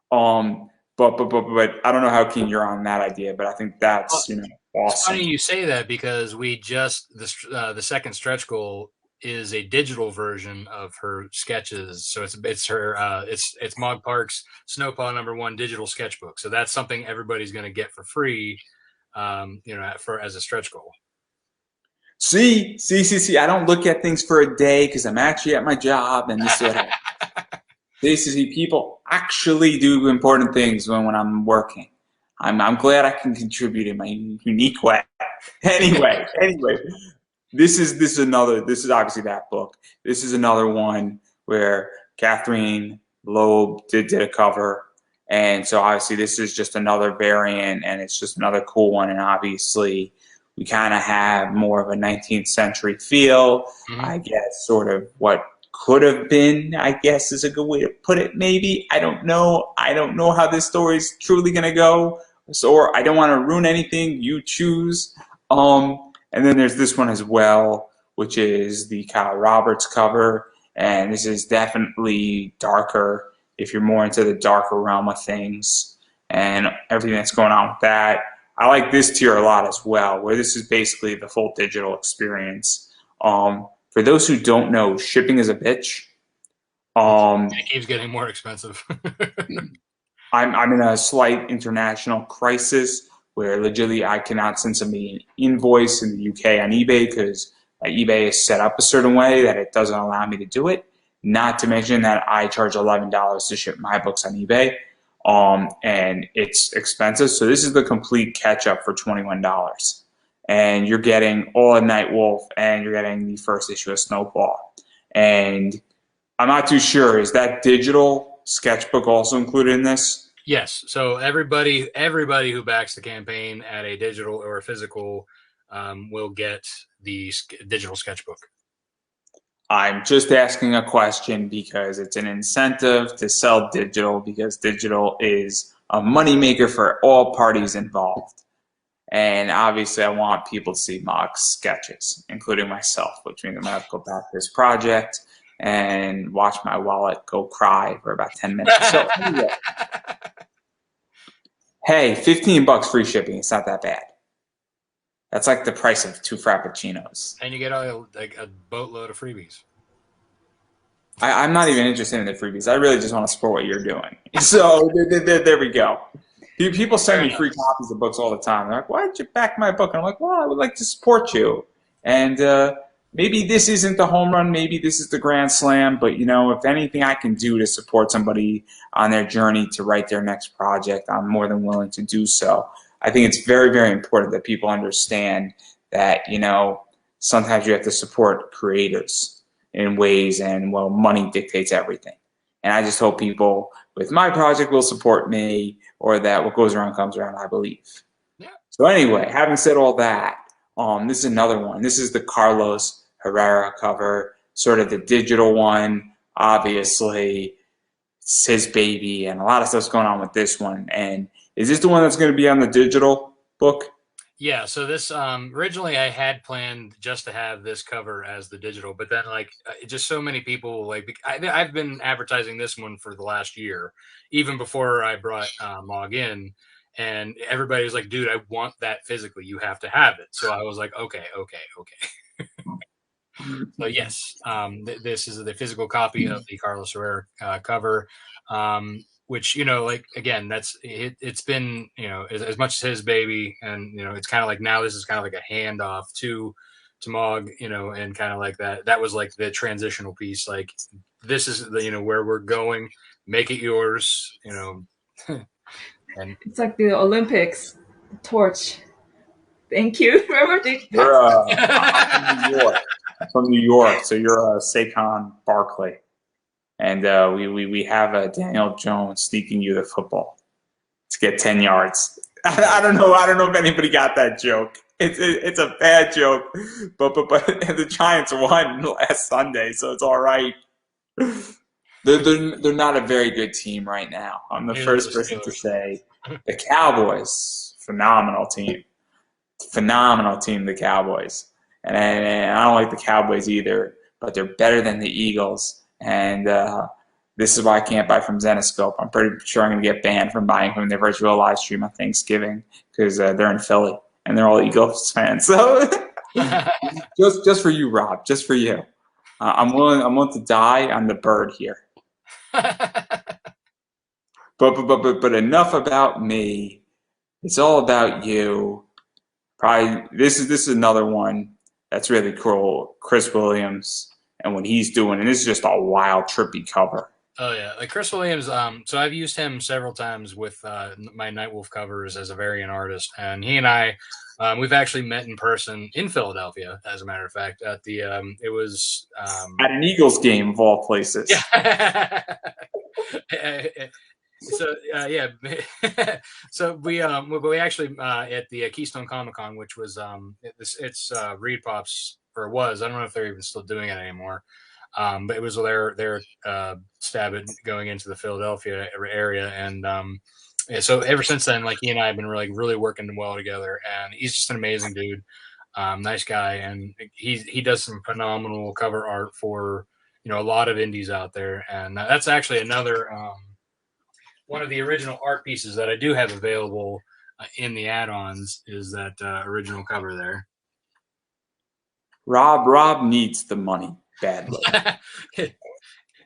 But I don't know how keen you're on that idea, but I think that's, awesome. It's funny you say that because we the second stretch goal is a digital version of her sketches. So it's her it's Mog Park's Snowpaw #1 digital sketchbook. So that's something everybody's going to get for free. As a stretch goal. See, I don't look at things for a day because I'm actually at my job, and this is people actually do important things when I'm working. I'm glad I can contribute in my unique way. Anyway, this is obviously that book. This is another one where Catherine Loeb did a cover. And so obviously this is just another variant, and it's just another cool one. And obviously we kind of have more of a 19th century feel. I guess sort of what could have been, I guess is a good way to put it, maybe. I don't know how this story is truly going to go. So I don't want to ruin anything. You choose. And then there's this one as well, which is the Kyle Roberts cover. And this is definitely darker if you're more into the darker realm of things and everything that's going on with that. I like this tier a lot as well, where this is basically the full digital experience. For those who don't know, shipping is a bitch. It keeps getting more expensive. I'm in a slight international crisis where legitimately I cannot send somebody an invoice in the UK on eBay because eBay is set up a certain way that it doesn't allow me to do it. Not to mention that I charge $11 to ship my books on eBay, and it's expensive. So this is the complete catch up for $21, and you're getting all of Nightwolf, and you're getting the first issue of Snowfall. And I'm not too sure. Is that digital sketchbook also included in this? Yes. So everybody who backs the campaign at a digital or a physical will get the digital sketchbook. I'm just asking a question because it's an incentive to sell digital because digital is a moneymaker for all parties involved. And obviously I want people to see Mog's sketches, including myself, which means I'm going to have to go back to this project and watch my wallet go cry for about 10 minutes. So anyway, hey, $15 free shipping. It's not that bad. That's like the price of 2 Frappuccinos. And you get like a boatload of freebies. I'm not even interested in the freebies. I really just want to support what you're doing. So there we go. People send me free copies of books all the time. They're like, why did you back my book? And I'm like, well, I would like to support you. And maybe this isn't the home run. Maybe this is the grand slam. But, you know, if anything I can do to support somebody on their journey to write their next project, I'm more than willing to do so. I think it's very, very important that people understand that, you know, sometimes you have to support creators in ways, and, well, money dictates everything. And I just hope people with my project will support me, or that what goes around comes around, I believe. Yeah. So anyway, having said all that, this is another one. This is the Carlos Herrera cover, sort of the digital one. Obviously, it's his baby, and a lot of stuff's going on with this one. And is this the one that's going to be on the digital book? Yeah, so this originally I had planned just to have this cover as the digital, but then like just so many people like I've been advertising this one for the last year, even before I brought Mog in, and everybody was like, "Dude, I want that physically. You have to have it." So I was like, "Okay." So yes, this is the physical copy of the Carlos Herrera cover. Which, you know, like, again, that's it's been, you know, as much as his baby, and, you know, it's kind of like now this is kind of like a handoff to Mog, you know, and kind of like that was like the transitional piece. Like, this is the, you know, where we're going, make it yours, you know. And it's like the Olympics, the torch. Thank you. Remember the I'm from New York. I'm from New York, so you're Saquon Barkley. And we have Daniel Jones sneaking you the football to get 10 yards. I don't know if anybody got that joke. It's a bad joke, but the Giants won last Sunday, so it's all right. They're not a very good team right now. I'm the first person to say the Cowboys, phenomenal team, the Cowboys, and I don't like the Cowboys either, but they're better than the Eagles. And this is why I can't buy from Zenoscope. I'm pretty sure I'm going to get banned from buying from their virtual live stream on Thanksgiving because they're in Philly and they're all Eagles fans. So just for you, Rob, just for you, I'm willing to die on the bird here. But enough about me. It's all about you. Probably this is another one that's really cool. Chris Williams. And what he's doing, and this is just a wild, trippy cover. Oh yeah, like Chris Williams. So I've used him several times with my Nightwolf covers as a variant artist, and he and I, we've actually met in person in Philadelphia, as a matter of fact. At the it was at an Eagles game of all places. Yeah. So yeah, so we actually at the Keystone Comic Con, which was it's Reed Pops. Or was, I don't know if they're even still doing it anymore, but it was their stab at going into the Philadelphia area, and yeah, so ever since then, like, he and I have been really working well together, and he's just an amazing dude, nice guy, and he does some phenomenal cover art for, you know, a lot of indies out there, and that's actually another one of the original art pieces that I do have available in the add-ons is that original cover there. Rob needs the money badly.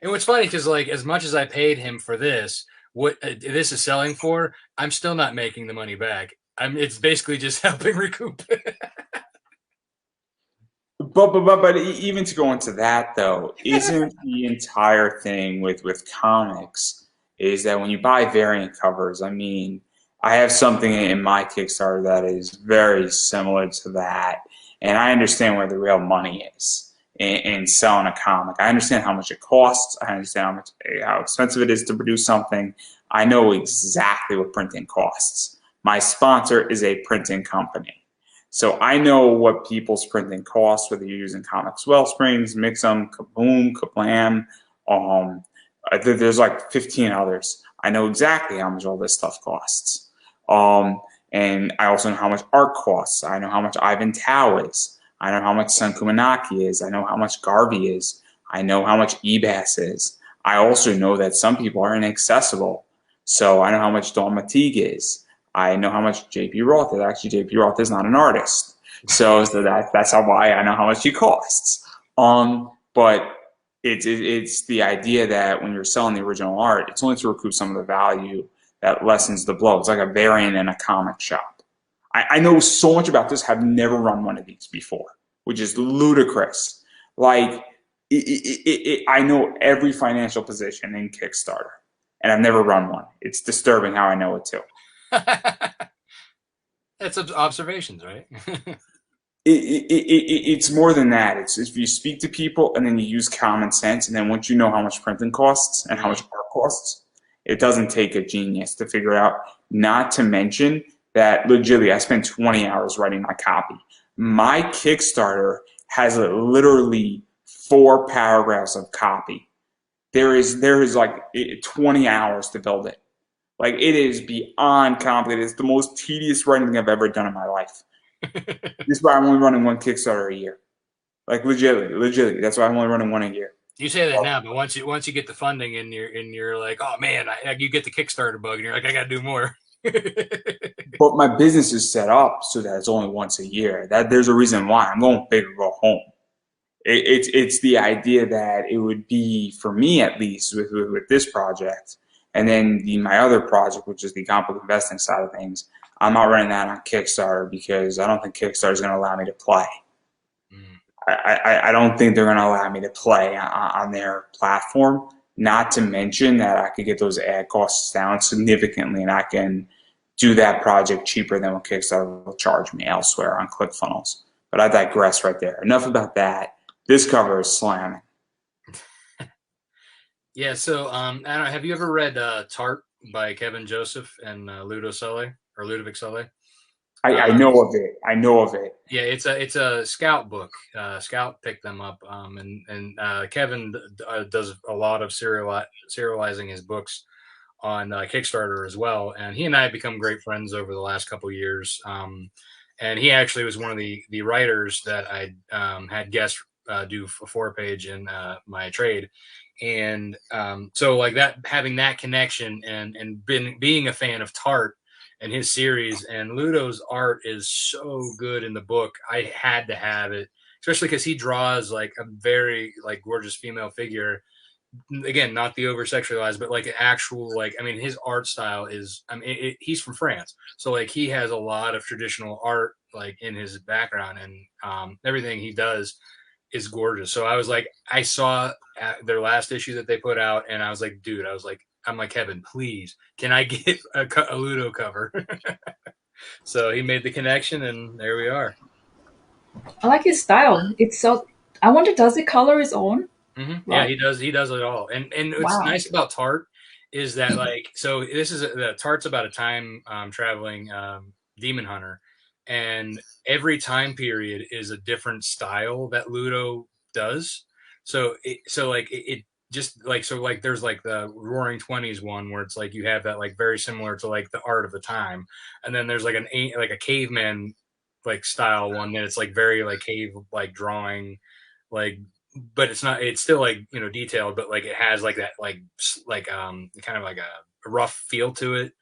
And what's funny, because like as much as I paid him for this, what this is selling for, I'm still not making the money back. It's basically just helping recoup. But even to go into that though, isn't the entire thing with comics is that when you buy variant covers, I mean, I have something in my Kickstarter that is very similar to that, and I understand where the real money is in selling a comic. I understand how much it costs. I understand how expensive it is to produce something. I know exactly what printing costs. My sponsor is a printing company. So I know what people's printing costs, whether you're using Comics Wellsprings, Mix'em, Kaboom, Kablam. Um, there's like 15 others. I know exactly how much all this stuff costs. And I also know how much art costs. I know how much Ivan Tao is. I know how much Sun Kumanaki is. I know how much Garvey is. I know how much Ebas is. I also know that some people are inaccessible. So I know how much Don Matig is. I know how much JP Roth is. Actually, JP Roth is not an artist. So that's how why I know how much he costs. But it's the idea that when you're selling the original art, it's only to recoup some of the value that lessens the blow. It's like a variant in a comic shop. I know so much about this, have never run one of these before, which is ludicrous. Like, I know every financial position in Kickstarter, and I've never run one. It's disturbing how I know it too. That's observations, right? It's more than that. It's if you speak to people and then you use common sense, and then once you know how much printing costs and how much art costs, it doesn't take a genius to figure it out. Not to mention that legitimately, I spent 20 hours writing my copy. My Kickstarter has literally 4 paragraphs of copy. There is like 20 hours to build it. Like it is beyond complicated. It's the most tedious writing I've ever done in my life. This is why I'm only running one Kickstarter a year. Like legitimately. That's why I'm only running one a year. You say that now, but once you get the funding and you're like, oh man, you get the Kickstarter bug, and you're like, I got to do more. But my business is set up so that it's only once a year. That there's a reason why I'm going big or go home. It's the idea that it would be for me at least with this project, and then my other project, which is the comic investing side of things. I'm not running that on Kickstarter because I don't think Kickstarter is going to allow me to play. I don't think they're going to allow me to play on their platform. Not to mention that I could get those ad costs down significantly, and I can do that project cheaper than what Kickstarter will charge me elsewhere on ClickFunnels. But I digress right there. Enough about that. This cover is slamming. Yeah. So I don't know. Have you ever read Tart by Kevin Joseph and Ludo Sully or Ludovic Sully? I know of it. I know of it. Yeah, it's a Scout book. Scout picked them up, and Kevin does a lot of serializing his books on Kickstarter as well. And he and I have become great friends over the last couple of years. And he actually was one of the writers that I had guests do a 4-page in my trade. And so like that, having that connection and being a fan of Tart and his series, and Ludo's art is so good in the book. I had to have it, especially because he draws like a very like gorgeous female figure. Again, not the over sexualized, but like an actual like. I mean, his art style is. I mean, he's from France, so like he has a lot of traditional art like in his background, and everything he does is gorgeous. So I was like, I saw their last issue that they put out, and I was like, dude, I'm like, Kevin, please, can I get a Ludo cover? So he made the connection, and there we are. I like his style. It's so. I wonder, does he color his own? Mm-hmm. Yeah, Like, he does. He does it all. And what's wow. nice about Tart is that like so this is the Tart's about a time traveling demon hunter, and every time period is a different style that Ludo does. So it just like so like there's like the Roaring Twenties one where it's like you have that like very similar to like the art of the time, and then there's like like a caveman like style one that it's like very like cave like drawing like, but it's not, it's still like detailed, but like it has like that like kind of like a rough feel to it.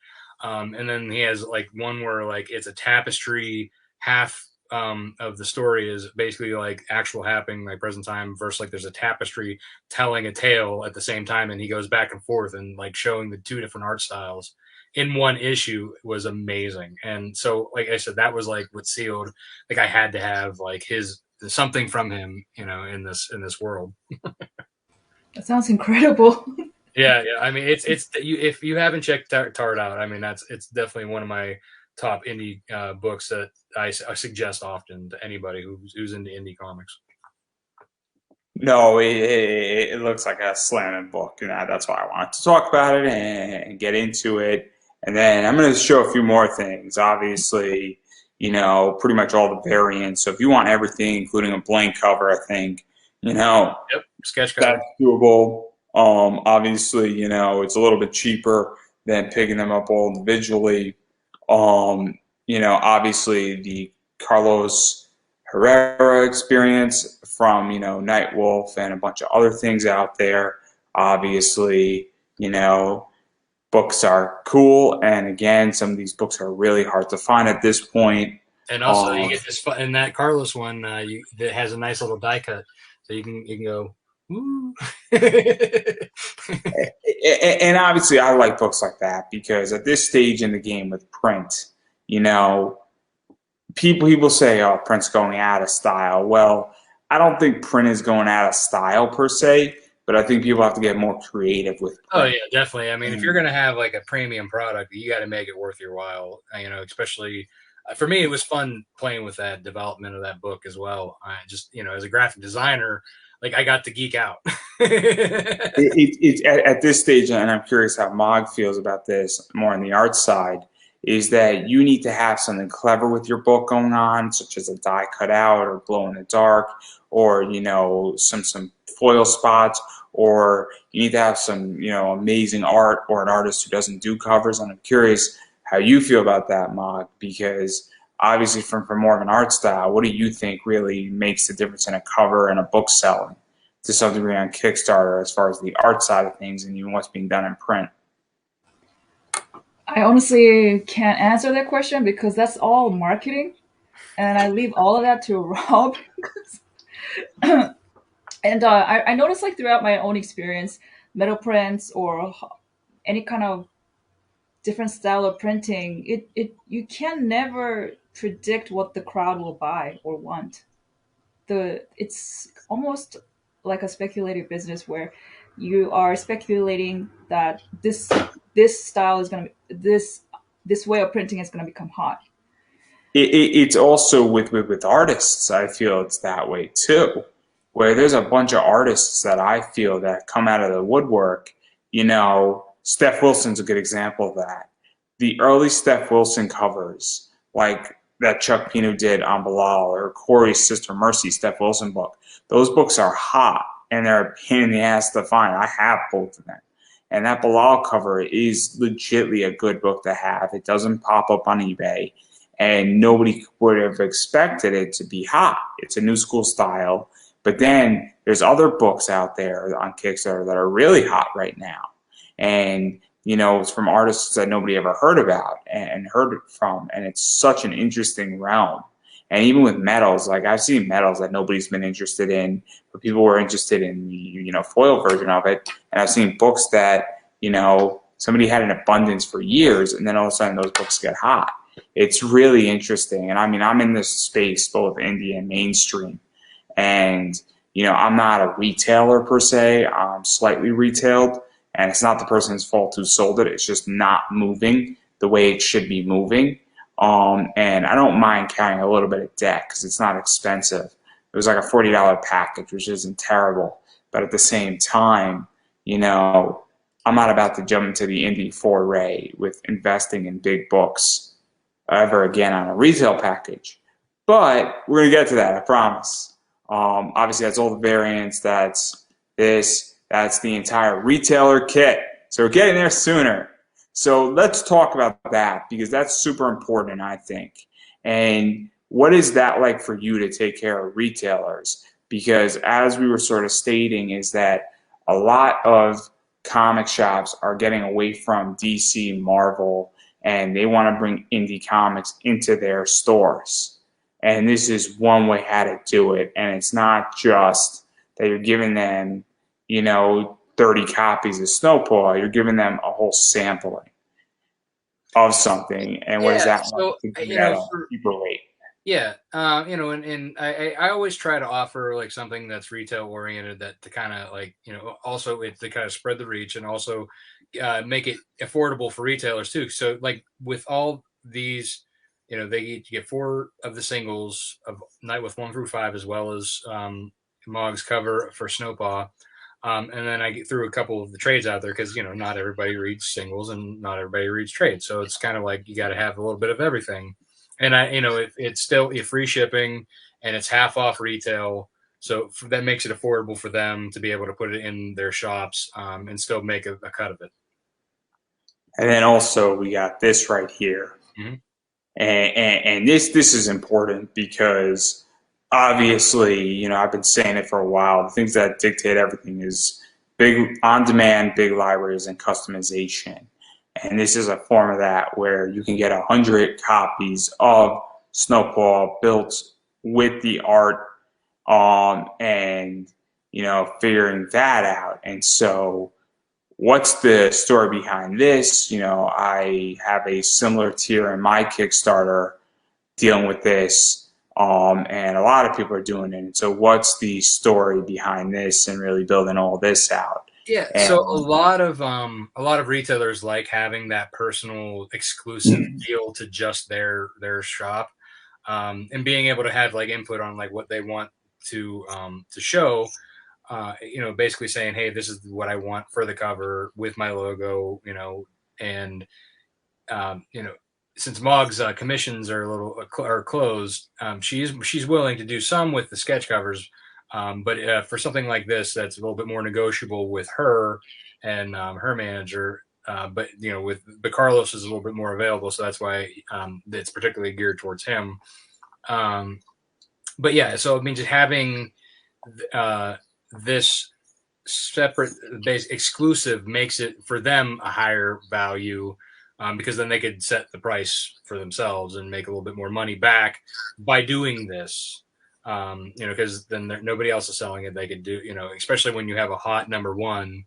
And then he has like one where like it's a tapestry half of the story is basically like actual happening, like present time, versus like there's a tapestry telling a tale at the same time, and he goes back and forth and like showing the two different art styles in one issue was amazing. And so, like I said, that was like what sealed. Like I had to have like his something from him, you know, in this world. That sounds incredible. Yeah, yeah. I mean, it's you, if you haven't checked Tart out, I mean, it's definitely one of my top indie books that I suggest often to anybody who's into indie comics. No, it looks like a slamming book, and that's why I wanted to talk about it and get into it. And then I'm going to show a few more things. Obviously, pretty much all the variants. So if you want everything, including a blank cover, I think, Yep, sketch cover. that's doable. Obviously, it's a little bit cheaper than picking them up all individually. Obviously the Carlos Herrera experience from, Nightwolf and a bunch of other things out there. Obviously, books are cool. And again, some of these books are really hard to find at this point. And also, you get this in that Carlos one that has a nice little die cut, so you can go. Woo. And obviously, I like books like that because at this stage in the game with print, people say, "Oh, print's going out of style." Well, I don't think print is going out of style per se, but I think people have to get more creative with print. Oh yeah, definitely. I mean, if you're gonna have like a premium product, you got to make it worth your while. Especially for me, it was fun playing with that development of that book as well. I just, as a graphic designer, like I got to geek out. It's at this stage, and I'm curious how Mog feels about this more on the art side, is that you need to have something clever with your book going on, such as a die cut out or glow in the dark, or some foil spots, or you need to have some amazing art or an artist who doesn't do covers. And I'm curious how you feel about that, Mog, because obviously from more of an art style, what do you think really makes the difference in a cover and a book selling to some degree on Kickstarter as far as the art side of things and even what's being done in print? I honestly can't answer that question because that's all marketing, and I leave all of that to Rob. And I noticed, like, throughout my own experience, metal prints or any kind of different style of printing, it you can never predict what the crowd will buy or want. It's almost like a speculative business where you are speculating that this style is going to this way of printing is going to become hot. It's also with artists. I feel it's that way too, where there's a bunch of artists that I feel that come out of the woodwork. Steph Wilson's a good example of that. The early Steph Wilson covers, like that Chuck Pino did on Bilal, or Corey's Sister Mercy Steph Wilson book, those books are hot and they're a pain in the ass to find. I have both of them. And that Bilal cover is legitly a good book to have. It doesn't pop up on eBay, and nobody would have expected it to be hot. It's a new school style. But then there's other books out there on Kickstarter that are really hot right now. And, it's from artists that nobody ever heard about and heard from. And it's such an interesting realm. And even with metals, like I've seen metals that nobody's been interested in, but people were interested in the, foil version of it. And I've seen books that, somebody had in abundance for years, and then all of a sudden those books get hot. It's really interesting. And I mean, I'm in this space, both indie and mainstream. And, I'm not a retailer per se. I'm slightly retailed. And it's not the person's fault who sold it. It's just not moving the way it should be moving. And I don't mind carrying a little bit of debt because it's not expensive. It was like a $40 package, which isn't terrible. But at the same time, I'm not about to jump into the indie foray with investing in big books ever again on a retail package. But we're going to get to that, I promise. Obviously, that's all the variants. That's this. That's the entire retailer kit. So we're getting there sooner. So let's talk about that because that's super important, I think. And what is that like for you to take care of retailers? Because as we were sort of stating, is that a lot of comic shops are getting away from DC, Marvel, and they want to bring indie comics into their stores. And this is one way how to do it. And it's not just that you're giving them, 30 copies of Snowpaw. You're giving them a whole sampling of something. And what Yeah. is that So, like to do that at a cheaper rate? Yeah, and I always try to offer like something that's retail oriented, that to kind of like, also it to kind of spread the reach, and also make it affordable for retailers too. So like with all these, they get 4 of the singles of Night with 1 through 5, as well as Mog's cover for Snowpaw. And then I get through a couple of the trades out there, because not everybody reads singles and not everybody reads trades, so it's kind of like you got to have a little bit of everything. And it's still free shipping, and it's half off retail, so that makes it affordable for them to be able to put it in their shops, and still make a cut of it. And then also we got this right here. Mm-hmm. And this is important because obviously, I've been saying it for a while. The things that dictate everything is big on-demand, big libraries, and customization. And this is a form of that, where you can get 100 copies of Snowpaw built with the art, and figuring that out. And so, what's the story behind this? I have a similar tier in my Kickstarter dealing with this, and a lot of people are doing it. And so, what's the story behind this and really building all this out? Yeah, so a lot of retailers like having that personal exclusive deal to just their shop, and being able to have like input on like what they want to show. Basically saying, hey, this is what I want for the cover with my logo, and since Mog's commissions are are closed, she's willing to do some with the sketch covers. But for something like this, that's a little bit more negotiable with her and her manager. But Carlos is a little bit more available, so that's why it's particularly geared towards him. But yeah, so I mean, just having this separate base exclusive makes it for them a higher value, because then they could set the price for themselves and make a little bit more money back by doing this. Because then nobody else is selling it. They could do, especially when you have a hot number 1,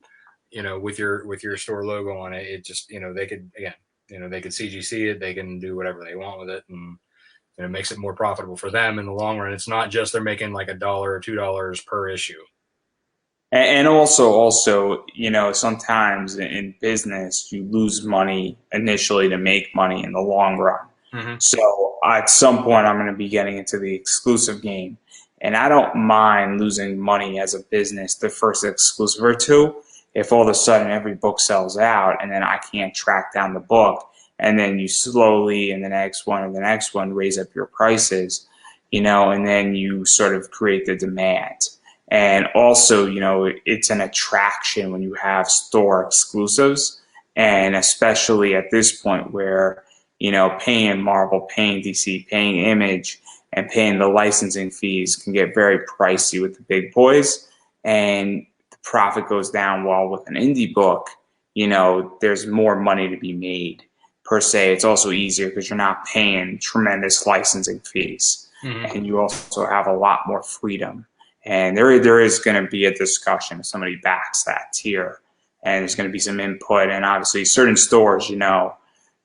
with your store logo on it. It just, they could, again, they could CGC it. They can do whatever they want with it, and it makes it more profitable for them in the long run. It's not just they're making like $1 or $2 per issue. And also, sometimes in business, you lose money initially to make money in the long run. Mm-hmm. So at some point, I'm going to be getting into the exclusive game. And I don't mind losing money as a business the first exclusive or 2, if all of a sudden every book sells out and then I can't track down the book. And then you slowly, in the next one or the next one, raise up your prices, and then you sort of create the demand. And also, it's an attraction when you have store exclusives, and especially at this point where, paying Marvel, paying DC, paying Image, and paying the licensing fees can get very pricey with the big boys, and the profit goes down. While with an indie book, there's more money to be made per se. It's also easier because you're not paying tremendous licensing fees, and you also have a lot more freedom. And there is going to be a discussion if somebody backs that tier, and there's going to be some input. And obviously, certain stores,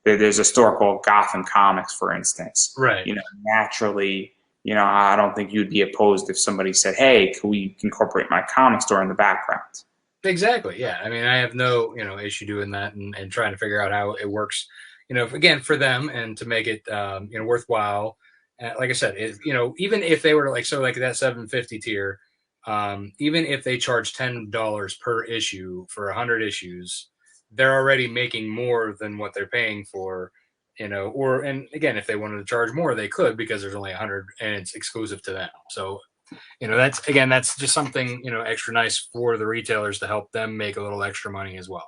there's a store called Gotham Comics, for instance. Right. Naturally, I don't think you'd be opposed if somebody said, "Hey, can we incorporate my comic store in the background?" Exactly. Yeah. I mean, I have no issue doing that, and trying to figure out how it works. Again, for them, and to make it worthwhile. Like I said, even if they were like that 750 tier, even if they charge $10 per issue for 100 issues, they're already making more than what they're paying for, and again, if they wanted to charge more, they could, because there's only 100 and it's exclusive to them. So, that's just something, extra nice for the retailers to help them make a little extra money as well.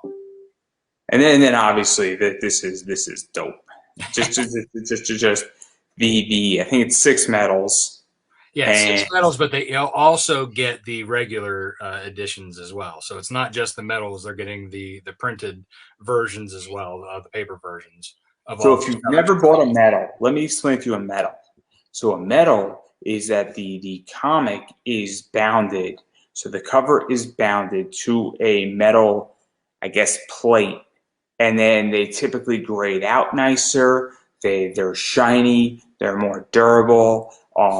And then obviously this is dope. Just the I think it's 6 medals. Yeah, 6 medals, but they also get the regular editions as well. So it's not just the medals; they're getting the printed versions as well, the paper versions. So if you've never bought a medal, let me explain to you a medal. So a metal is that the comic is bounded. So the cover is bounded to a metal, I guess, plate. And then they typically grade out nicer. They're shiny. They're more durable.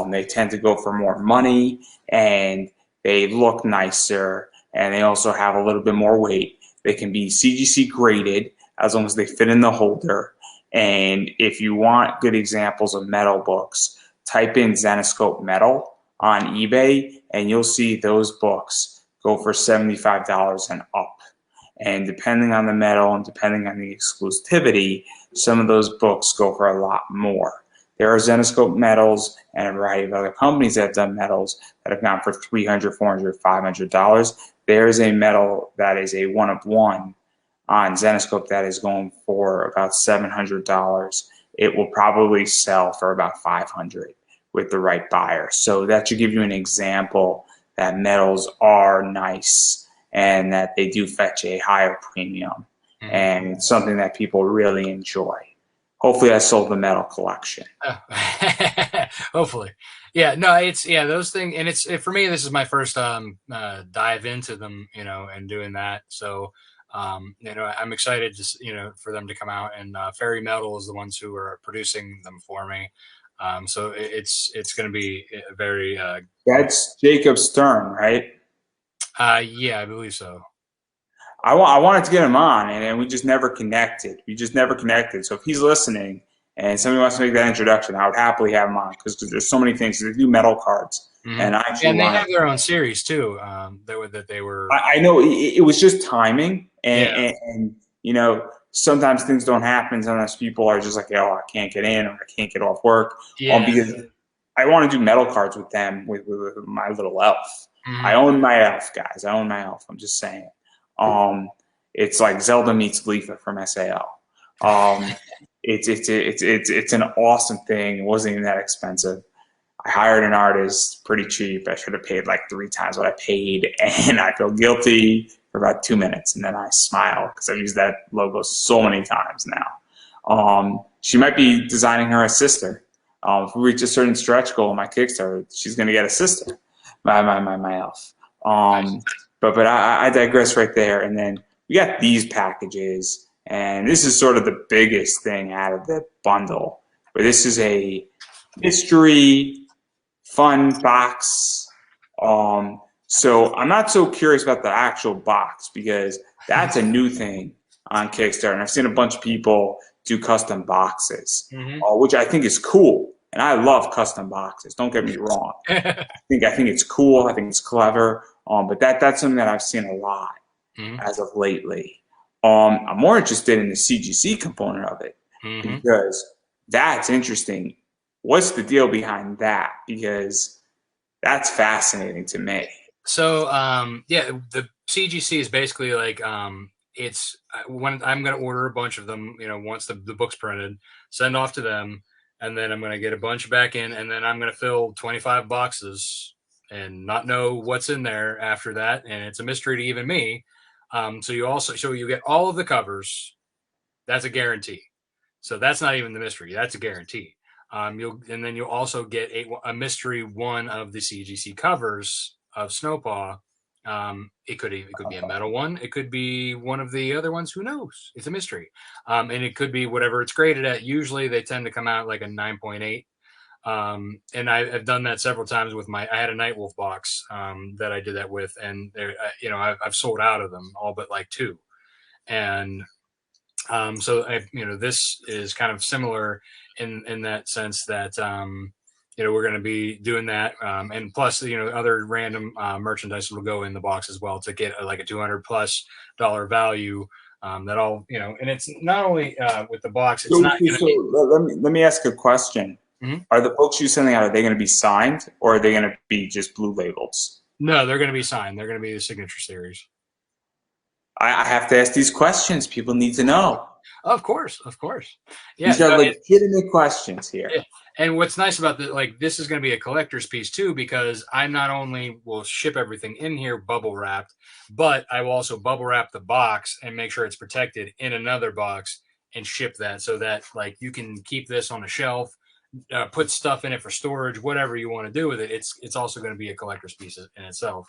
They tend to go for more money, and they look nicer. And they also have a little bit more weight. They can be CGC graded as long as they fit in the holder. And if you want good examples of metal books, type in Zenoscope Metal on eBay, and you'll see those books go for $75 and up. And depending on the metal and depending on the exclusivity, some of those books go for a lot more. There are Zenoscope metals and a variety of other companies that have done metals that have gone for $300, $400, $500. There is a metal that is a one of one on Zenoscope that is going for about $700. It will probably sell for about $500 with the right buyer. So that should give you an example that metals are nice and that they do fetch a higher premium, and it's something that people really enjoy. Hopefully I sold the metal collection. Hopefully. Yeah, no, it's, yeah, those things. And for me, this is my first dive into them, and doing that. So, I'm excited to, for them to come out, and Fairy Metal is the ones who are producing them for me. So it's going to be a very, That's Jacob Stern, right? yeah, I believe so. I wanted to get him on, and we just never connected. We just never connected. So if he's listening and somebody wants to make that introduction, I would happily have him on, because there's so many things. They do metal cards, and I actually and they have their own series too. That they were. I know it was just timing, Yeah. and sometimes things don't happen. Sometimes people are just like, oh, I can't get in, or I can't get off work, Yeah. because I want to do metal cards with them with my little elf. I own my elf, guys. I own my elf. I'm just saying. It's like Zelda meets Leafa from SAO. It's an awesome thing. It wasn't even that expensive. I hired an artist pretty cheap. I should have paid like 3 times what I paid, and I feel guilty for about 2 minutes, and then I smile because I've used that logo so many times now. She might be designing her a sister. If we reach a certain stretch goal in my Kickstarter, she's going to get a sister, my elf. But I digress right there. And then we got these packages, and this is sort of the biggest thing out of the bundle. But this is a mystery fun box. So I'm not so curious about the actual box, because that's a new thing on Kickstarter, and I've seen a bunch of people do custom boxes, which I think is cool. And I love custom boxes. Don't get me wrong. I think it's cool. I think it's clever. But that's something that I've seen a lot as of lately. I'm more interested in the CGC component of it, because that's interesting. What's the deal behind that? Because that's fascinating to me. So yeah, the CGC is basically like it's when I'm going to order a bunch of them. Once the book's printed, send off to them. And then I'm going to get a bunch back in, and then I'm going to fill 25 boxes and not know what's in there after that. And it's a mystery to even me. So you get all of the covers. That's a guarantee. So that's not even the mystery. That's a guarantee. You'll also get a mystery one of the CGC covers of Snowpaw. It could be a metal one. It could be one of the other ones. Who knows? It's a mystery. And it could be whatever it's graded at. Usually they tend to come out like a 9.8. And I've done that several times with I had a Nightwolf box that I did that with, and I've sold out of them, all but like 2. And so this is kind of similar in that sense that we're going to be doing that, and plus other random merchandise will go in the box as well to get like a $200+ value. That all and it's not only with the box. It's not. Let me ask a question. Are the books you're sending out, are they going to be signed, or are they going to be just blue labels? No, they're going to be signed. They're going to be the signature series. I have to ask these questions. People need to know. Of course. Yeah, these are legitimate questions here. Yeah. And what's nice about this is going to be a collector's piece too, because I not only will ship everything in here bubble wrapped, but I will also bubble wrap the box and make sure it's protected in another box and ship that, so that you can keep this on a shelf put stuff in it for storage, whatever you want to do with it. It's also going to be a collector's piece in itself.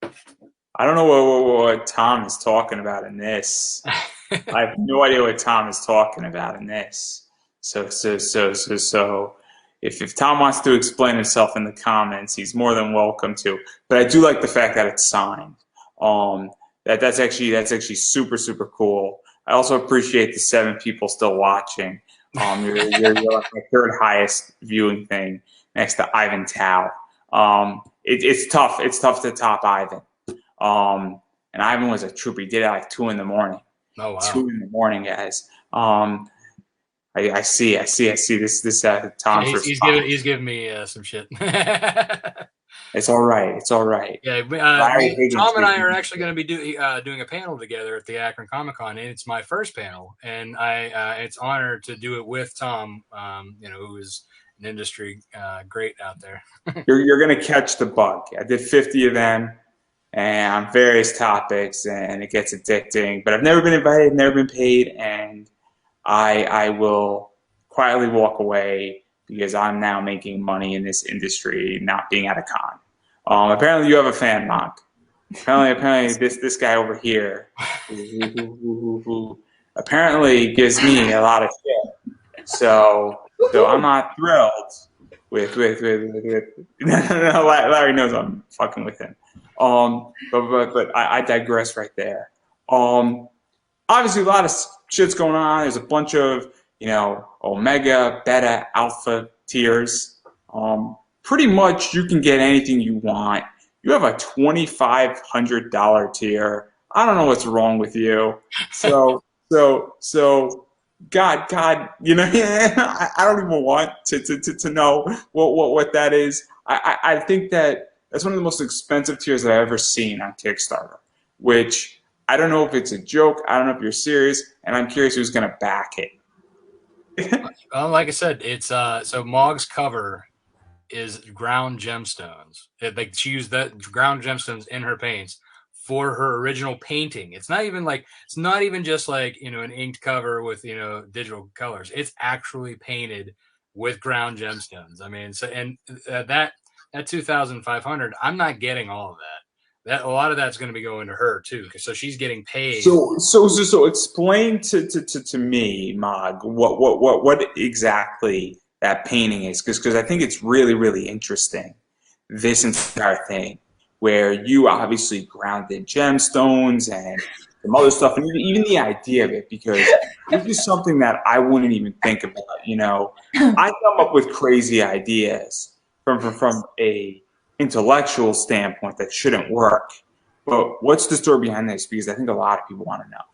I don't know what Tom is talking about in this. I have no idea what Tom is talking about in this. So if Tom wants to explain himself in the comments, he's more than welcome to. But I do like the fact that it's signed. That's actually super cool. I also appreciate the 7 people still watching. You're like my third highest viewing thing next to Ivan Tao. It's tough. It's tough to top Ivan. And Ivan was a trooper. He did it at like 2 a.m. Oh wow! 2 a.m, guys. I see this Tom's response. He's giving me some shit. It's all right. It's all right. Yeah, Tom and I are actually going to be doing a panel together at the Akron Comic-Con, and it's my first panel, and it's an honor to do it with Tom, who is an industry great out there. You're going to catch the bug. I did 50 of them, and on various topics, and it gets addicting. But I've never been invited, never been paid, and I will quietly walk away because I'm now making money in this industry, not being at a con. Apparently you have a fan, Mog. Apparently this guy over here who apparently gives me a lot of shit. So I'm not thrilled with no, Larry knows I'm fucking with him. But I digress right there. Obviously a lot of shit's going on. There's a bunch of omega, beta, alpha tiers. Pretty much you can get anything you want. You have a $2,500 tier. I don't know what's wrong with you. So God, I don't even want to know what that is. I think that's one of the most expensive tiers that I've ever seen on Kickstarter, which I don't know if it's a joke. I don't know if you're serious, and I'm curious who's going to back it. Like I said, it's so Mog's cover is ground gemstones. She used that ground gemstones in her paints for her original painting. It's not even just like an inked cover with digital colors. It's actually painted with ground gemstones. I mean, that 2,500, I'm not getting all of that. That a lot of that's going to be going to her too, so she's getting paid. So explain to me, Mog, what exactly that painting is, because I think it's really interesting. This entire thing, where you obviously grounded gemstones and some other stuff, and even the idea of it, because this is something that I wouldn't even think about. I come up with crazy ideas from a intellectual standpoint that shouldn't work. But what's the story behind this? Because I think a lot of people want to know.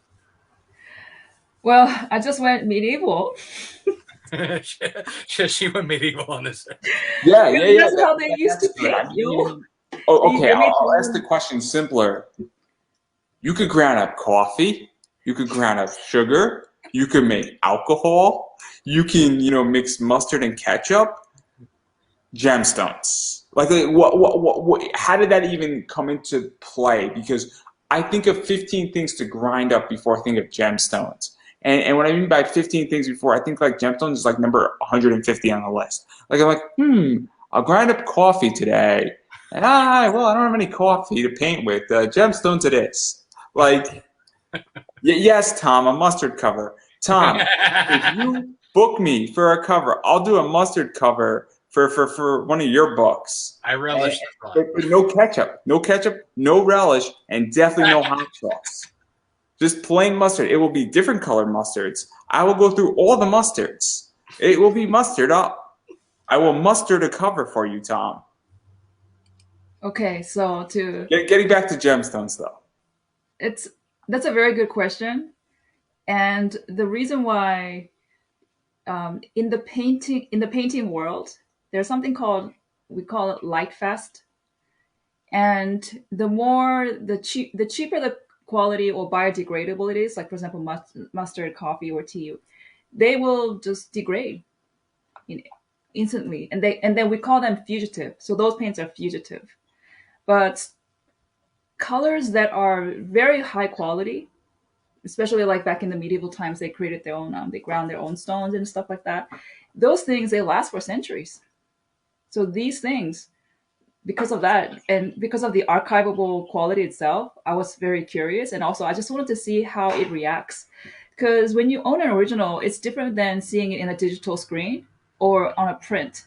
Well, I just went medieval. She went medieval on this. Yeah. That's how they used to paint, okay, I'll ask the question simpler. You could ground up coffee. You could ground up sugar. You could make alcohol. You can, mix mustard and ketchup. Gemstones. Like, what? How did that even come into play? Because I think of 15 things to grind up before I think of gemstones. And what I mean by 15 things before, I think like gemstones is like number 150 on the list. Like I'm like, I'll grind up coffee today. And I don't have any coffee to paint with. Gemstones it is. Like, yes, Tom, a mustard cover. Tom, if you book me for a cover, I'll do a mustard cover for one of your books. I relish but no ketchup, no relish, and definitely no hot sauce. Just plain mustard. It will be different colored mustards. I will go through all the mustards. It will be mustard up. I will mustard a cover for you, Tom. Okay, so getting back to gemstones, though. That's a very good question, and the reason why in the painting world, there's something we call it light fast, and the cheaper the quality or biodegradable it is, like for example mustard, coffee, or tea, they will just degrade instantly, and then we call them fugitive. So those paints are fugitive. But colors that are very high quality, especially like back in the medieval times, they created their own, they ground their own stones and stuff like that. Those things, they last for centuries. So these things, because of that and because of the archivable quality itself, I was very curious. And also, I just wanted to see how it reacts. Because when you own an original, it's different than seeing it in a digital screen or on a print.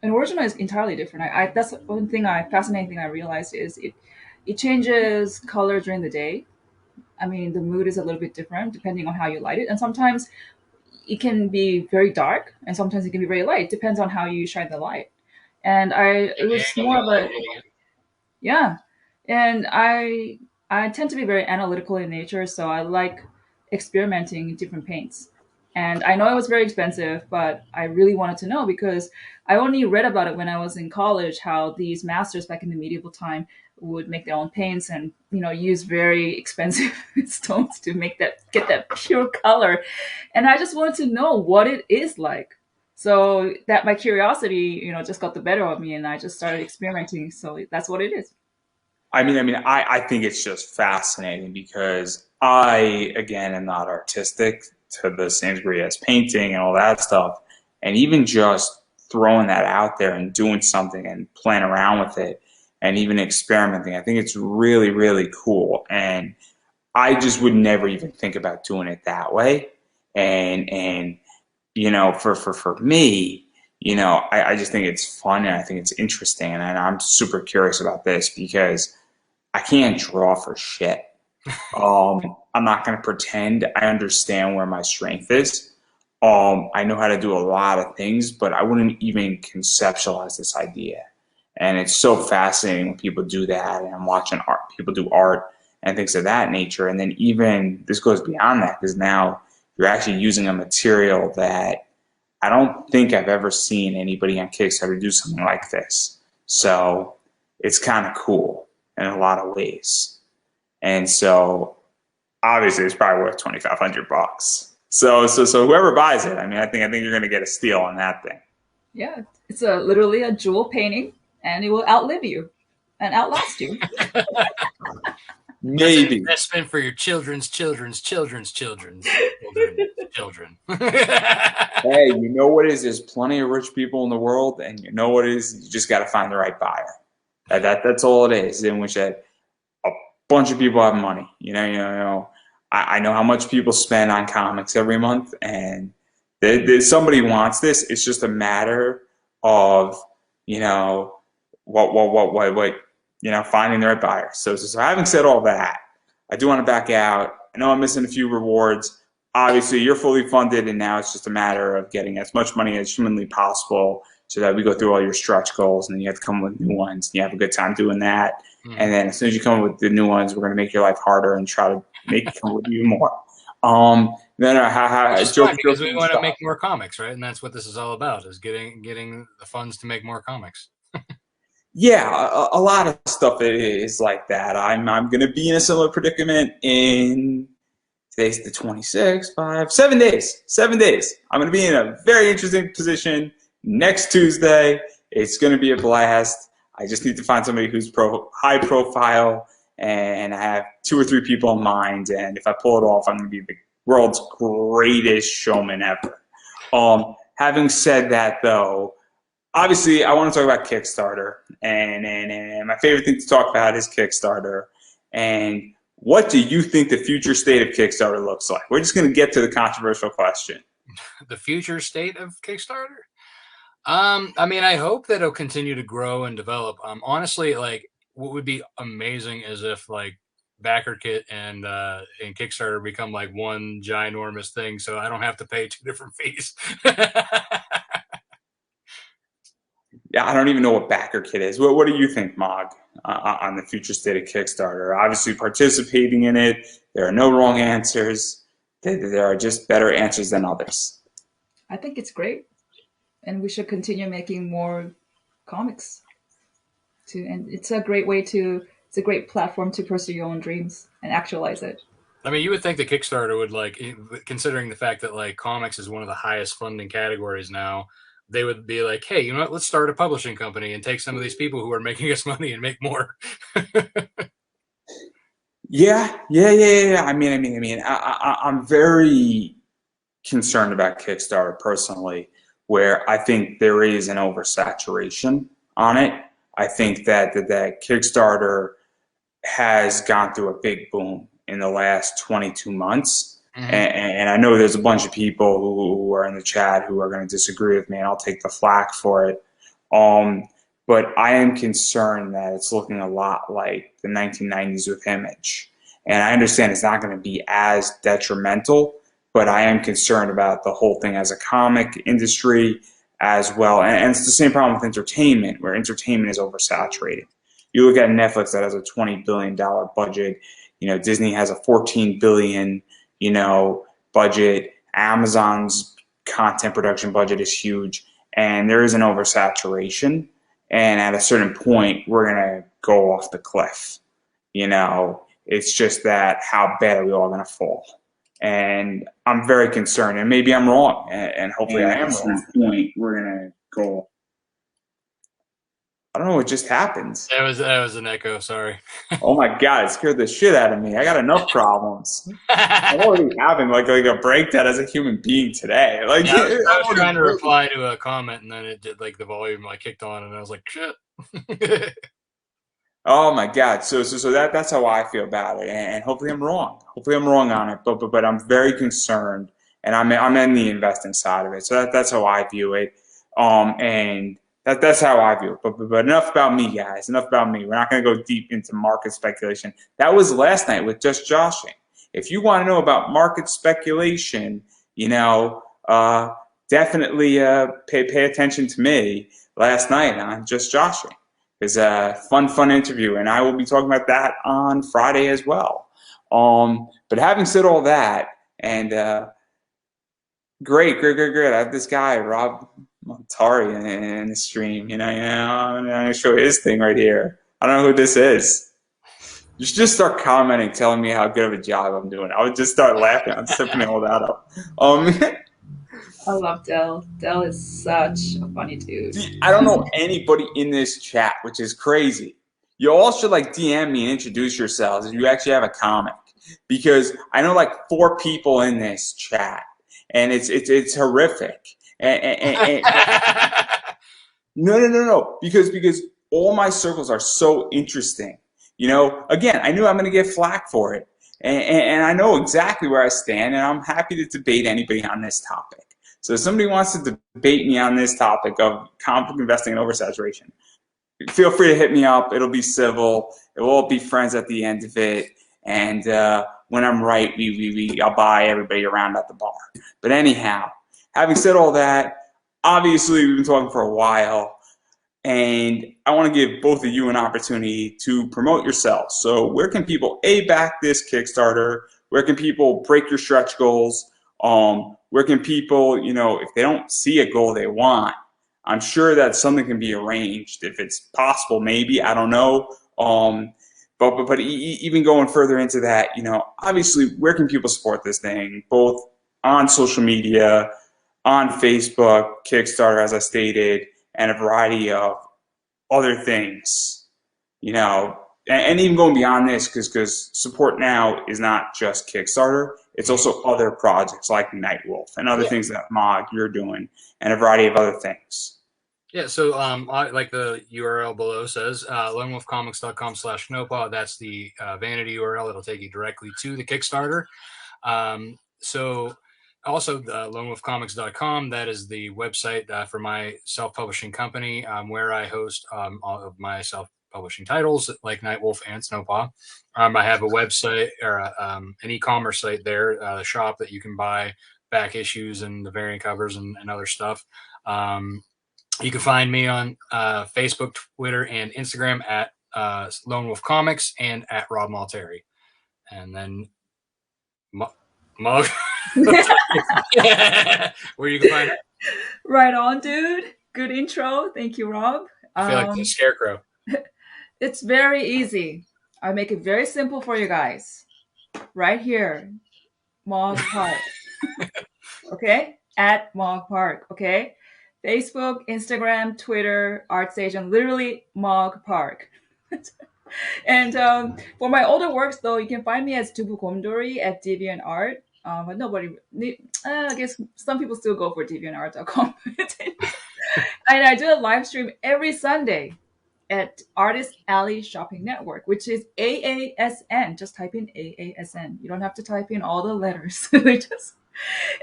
An original is entirely different. That's one thing fascinating thing I realized is it changes color during the day. I mean, the mood is a little bit different depending on how you light it. And sometimes it can be very dark and sometimes it can be very light. It depends on how you shine the light. And it The was angle more of of a, lighting it. yeah. And I tend to be very analytical in nature, so I like experimenting in different paints. And I know it was very expensive, but I really wanted to know because I only read about it when I was in college how these masters back in the medieval time would make their own paints and use very expensive stones to get that pure color. And I just wanted to know what it is like. So that my curiosity, just got the better of me, and I just started experimenting. So that's what it is. I think it's just fascinating because I, again, am not artistic to the same degree as painting and all that stuff. And even just throwing that out there and doing something and playing around with it and even experimenting, I think it's really, really cool. And I just would never even think about doing it that way. And for me, I just think it's fun and I think it's interesting. And I'm super curious about this because I can't draw for shit. I'm not going to pretend I understand where my strength is. I know how to do a lot of things, but I wouldn't even conceptualize this idea. And it's so fascinating when people do that. And I'm watching people do art and things of that nature. And then even this goes beyond that because now you're actually using a material that I don't think I've ever seen anybody on Kickstarter do something like this. So it's kind of cool in a lot of ways. And so obviously it's probably worth $2,500. So whoever buys it, I think you're going to get a steal on that thing. Yeah, it's literally a jewel painting, and it will outlive you and outlast you. That's an Maybe. investment for your children's children. Hey, you know what is? There's plenty of rich people in the world, and you know what is? You just got to find the right buyer. That's all it is. In which a bunch of people have money. I know how much people spend on comics every month, and somebody wants this. It's just a matter of finding the right buyer. So having said all that, I do want to back out. I know I'm missing a few rewards. Obviously, you're fully funded, and now it's just a matter of getting as much money as humanly possible so that we go through all your stretch goals, and then you have to come up with new ones. And you have a good time doing that. And then as soon as you come up with the new ones, we're going to make your life harder and try to make it come with you more. Because we want to make more comics, right? And that's what this is all about: is getting the funds to make more comics. Yeah, a lot of stuff is like that. I'm going to be in a similar predicament in today's the 26th, 7 days. 7 days. I'm going to be in a very interesting position next Tuesday. It's going to be a blast. I just need to find somebody who's high profile, and I have 2 or 3 people in mind. And if I pull it off, I'm going to be the world's greatest showman ever. Having said that, though, obviously I want to talk about Kickstarter, and my favorite thing to talk about is Kickstarter. And what do you think the future state of Kickstarter looks like? We're just going to get to the controversial question. The future state of Kickstarter? I hope that it'll continue to grow and develop. Honestly, like what would be amazing is if like BackerKit and Kickstarter become like one ginormous thing, so I don't have to pay 2 different fees. Yeah, I don't even know what BackerKit is. What do you think, Mog, on the future state of Kickstarter? Obviously, participating in it, there are no wrong answers. There are just better answers than others. I think it's great, and we should continue making more comics. And it's a great way to. It's a great platform to pursue your own dreams and actualize it. You would think the Kickstarter would considering the fact that like comics is one of the highest funding categories now, they would be like, hey, you know what? Let's start a publishing company and take some of these people who are making us money and make more. Yeah. I'm very concerned about Kickstarter personally, where I think there is an oversaturation on it. I think that Kickstarter has gone through a big boom in the last 22 months. Hmm. And I know there's a bunch of people who are in the chat who are going to disagree with me, and I'll take the flack for it. Um, but I am concerned that it's looking a lot like the 1990s with Image. And I understand it's not going to be as detrimental, but I am concerned about the whole thing as a comic industry as well. And it's the same problem with entertainment, where entertainment is oversaturated. You look at Netflix that has a $20 billion budget. Disney has a 14 billion, budget. Amazon's content production budget is huge, and there is an oversaturation. And at a certain point, we're gonna go off the cliff. It's just that how bad are we all gonna fall? And I'm very concerned, and maybe I'm wrong, and hopefully I am wrong. At a certain point, we're gonna go. I don't know what just happened. That was an echo. Sorry. Oh my god, it scared the shit out of me. I got enough problems. I'm already having like a breakdown as a human being today. Like Yeah, I was trying to reply to a comment, and then it did like the volume like kicked on, and I was like, shit. Oh my god. So that's how I feel about it, and hopefully I'm wrong. Hopefully I'm wrong on it, but I'm very concerned, and I'm in the investing side of it. So that's how I view it. And that's how I view it. But enough about me, guys. Enough about me. We're not going to go deep into market speculation. That was last night with just joshing. If you want to know about market speculation, definitely pay attention to me last night on just joshing. It was a fun interview, and I will be talking about that on Friday as well. But having said all that, and great. I have this guy, Rob Multari, in the stream. I'm gonna show his thing right here. I don't know who this is. You should just start commenting, telling me how good of a job I'm doing. I would just start laughing. I'm sipping all that up. I love Dell. Dell is such a funny dude. I don't know anybody in this chat, which is crazy. You all should DM me and introduce yourselves if you actually have a comic, because I know 4 people in this chat, and it's horrific. And no, because all my circles are so interesting. Again, I knew I'm going to get flack for it, and I know exactly where I stand, and I'm happy to debate anybody on this topic. So if somebody wants to debate me on this topic of comic book investing and oversaturation, feel free to hit me up. It'll be civil. It will all be friends at the end of it. And when I'm right, I'll buy everybody around at the bar. But anyhow, having said all that, obviously we've been talking for a while, and I want to give both of you an opportunity to promote yourselves. So where can people back this Kickstarter? Where can people break your stretch goals? Where can people, if they don't see a goal they want, I'm sure that something can be arranged if it's possible. Maybe, I don't know. But even going further into that, obviously, where can people support this thing? Both on social media, on Facebook, Kickstarter, as I stated, and a variety of other things. And even going beyond this, because support now is not just Kickstarter. It's also other projects like Nightwolf and other things that Mog you're doing, and a variety of other things. Yeah, so like the URL below says, lonewolfcomics.com/Nopa. That's the vanity URL. It'll take you directly to the Kickstarter. So also lonewolfcomics.com, that is the website for my self-publishing company, where I host all of my self-publishing titles like Nightwolf and Snowpaw. I have a website or an e-commerce site there, a shop that you can buy back issues and the variant covers and other stuff. You can find me on Facebook, Twitter, and Instagram at Lone Wolf Comics and at Rob Multari. And then Mug, where you can find it. Right on, dude. Good intro. Thank you, Rob. I feel like the scarecrow. It's very easy. I make it very simple for you guys. Right here, Mog Park. Okay? At Mog Park. Okay? Facebook, Instagram, Twitter, ArtStation, literally Mog Park. And for my older works, though, you can find me as Tubu Komdori at DeviantArt. But I guess some people still go for DeviantArt.com. And I do a live stream every Sunday at Artist Alley Shopping Network, which is AASN. Just type in AASN. You don't have to type in all the letters. They just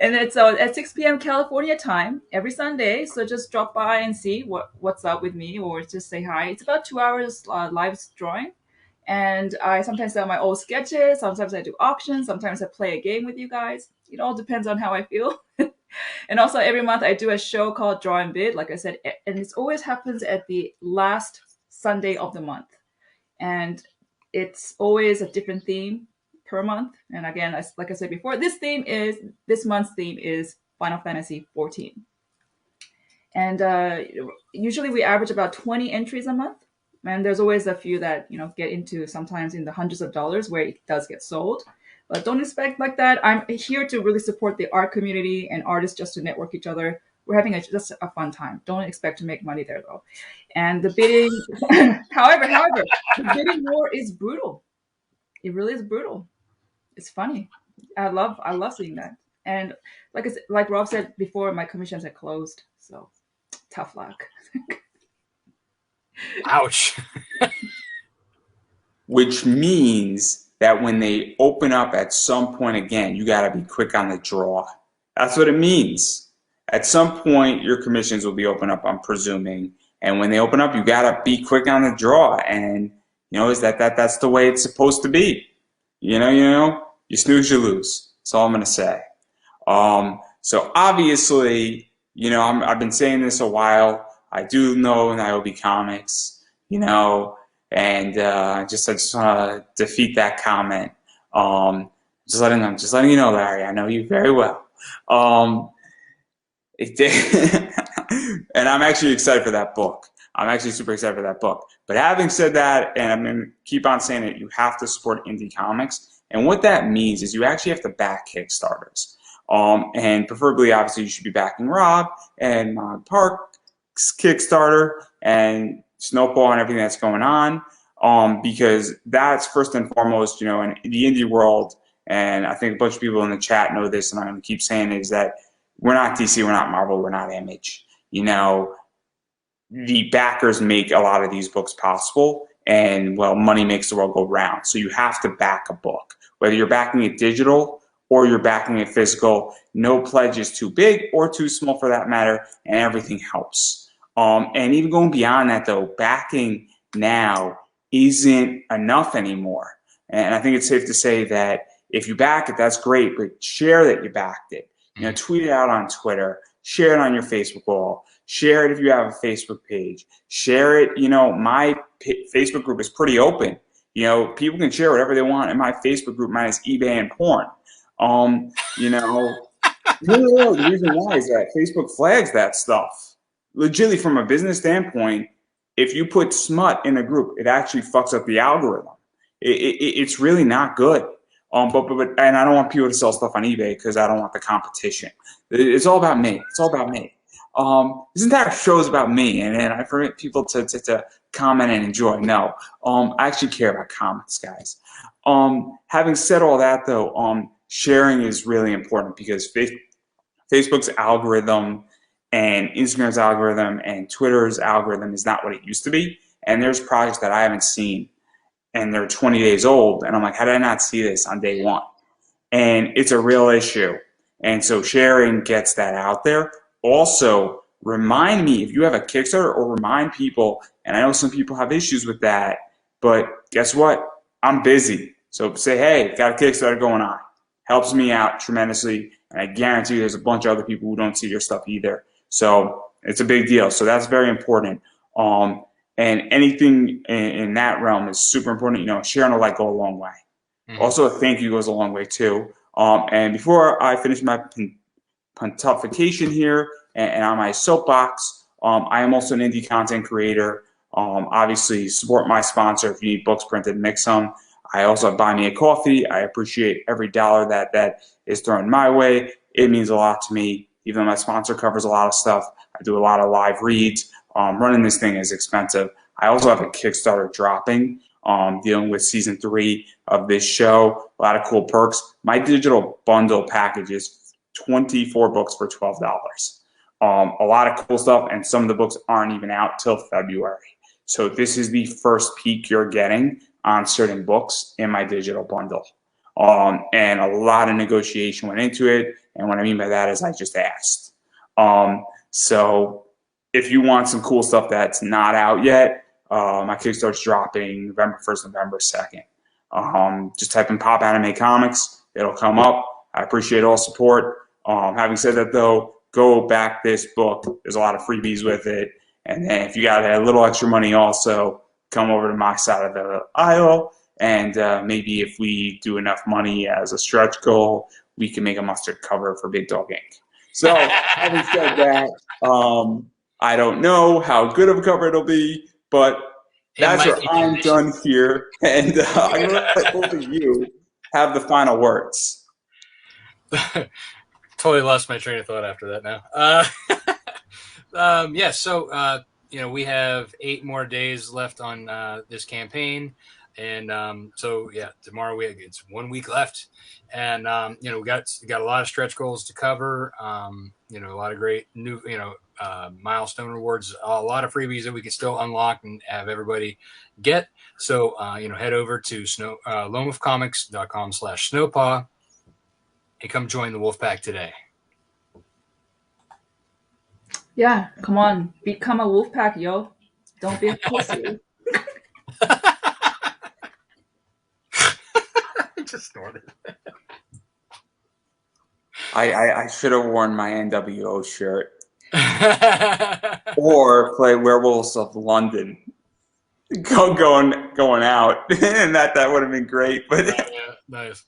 and it's at 6 p.m. California time every Sunday. So just drop by and see what's up with me, or just say hi. It's about 2 hours live drawing, and I sometimes sell my old sketches. Sometimes I do auctions. Sometimes I play a game with you guys. It all depends on how I feel. And also every month I do a show called Draw and Bid, like I said, and it always happens at the last Sunday of the month, and it's always a different theme per month. And again, like I said before, this month's theme is Final Fantasy 14, and usually we average about 20 entries a month. And there's always a few that get into sometimes in the hundreds of dollars where it does get sold. But don't expect like that. I'm here to really support the art community and artists, just to network each other. We're having just a fun time. Don't expect to make money there though. And the bidding, however, the bidding war is brutal. It really is brutal. It's funny. I love seeing that. And like Rob said before, my commissions are closed. So tough luck. Ouch. Which means that when they open up at some point again, you got to be quick on the draw. That's what it means. At some point, your commissions will be open up, I'm presuming. And when they open up, you got to be quick on the draw. And, is that's the way it's supposed to be. You snooze, you lose. That's all I'm going to say. So obviously, I've been saying this a while. I do know Niobe Comics, and I just want to defeat that comment. Just letting you know, Larry. I know you very well. And I'm actually excited for that book. I'm actually super excited for that book. But having said that, and I'm going to keep on saying it, you have to support indie comics. And what that means is you actually have to back Kickstarters. And preferably, obviously, you should be backing Rob and Mog Park's Kickstarter and Snowball and everything that's going on. Because that's first and foremost, in the indie world, and I think a bunch of people in the chat know this, and I'm going to keep saying it, is that we're not DC, we're not Marvel, we're not Image. The backers make a lot of these books possible, and, well, money makes the world go round. So you have to back a book. Whether you're backing it digital or you're backing it physical, no pledge is too big or too small for that matter, and everything helps. And even going beyond that, though, backing now isn't enough anymore. And I think it's safe to say that if you back it, that's great, but share that you backed it. Tweet it out on Twitter, share it on your Facebook wall, share it if you have a Facebook page, share it. My Facebook group is pretty open. People can share whatever they want in my Facebook group, minus eBay and porn. The reason why is that Facebook flags that stuff. Legitimately, from a business standpoint, if you put smut in a group, it actually fucks up the algorithm. It's really not good. But and I don't want people to sell stuff on eBay because I don't want the competition. It's all about me. It's all about me. This entire show is about me, and I permit people to comment and enjoy. No, I actually care about comments, guys. Having said all that, though, sharing is really important because Facebook's algorithm and Instagram's algorithm and Twitter's algorithm is not what it used to be. And there's projects that I haven't seen, and they're 20 days old, and I'm like, how did I not see this on day one? And it's a real issue. And so sharing gets that out there. Also, remind me if you have a Kickstarter, or remind people, and I know some people have issues with that, but guess what? I'm busy. So say, hey, got a Kickstarter going on. Helps me out tremendously, and I guarantee you there's a bunch of other people who don't see your stuff either. So it's a big deal. So that's very important. And anything in that realm is super important. Sharing a like go a long way. Mm-hmm. Also, a thank you goes a long way too. And before I finish my pontification here and on my soapbox, I am also an indie content creator. Obviously, support my sponsor if you need books printed, mix them. I also have Buy Me a Coffee. I appreciate every dollar that is thrown my way. It means a lot to me. Even though my sponsor covers a lot of stuff, I do a lot of live reads. Running this thing is expensive. I also have a Kickstarter dropping dealing with season 3 of this show. A lot of cool perks. My digital bundle package is 24 books for $12. A lot of cool stuff, and some of the books aren't even out till February. So this is the first peek you're getting on certain books in my digital bundle. And a lot of negotiation went into it. And what I mean by that is I just asked. So if you want some cool stuff that's not out yet, my Kickstarter's dropping November 1st, November 2nd. Just type in Pop Anime Comics. It'll come up. I appreciate all support. Having said that, though, go back this book. There's a lot of freebies with it. And then if you got a little extra money also, come over to my side of the aisle. And maybe if we do enough money as a stretch goal, we can make a mustard cover for Big Dog Inc. So having said that, I don't know how good of a cover it'll be, but that's where I'm done here. And I'm going to let both of you have the final words. Totally lost my train of thought after that now. Yeah, so we have 8 more days left on this campaign, and so yeah, tomorrow it's 1 week left, and we got a lot of stretch goals to cover. A lot of great new milestone rewards, a lot of freebies that we can still unlock and have everybody get. So head over to lonewolfcomics.com/snowpaw and come join the Wolfpack today. Yeah, come on. Become a wolf pack, yo. Don't be a pussy. I just snorted. I should have worn my NWO shirt. Or play Werewolves of London. Going out. And that would have been great. But yeah, nice.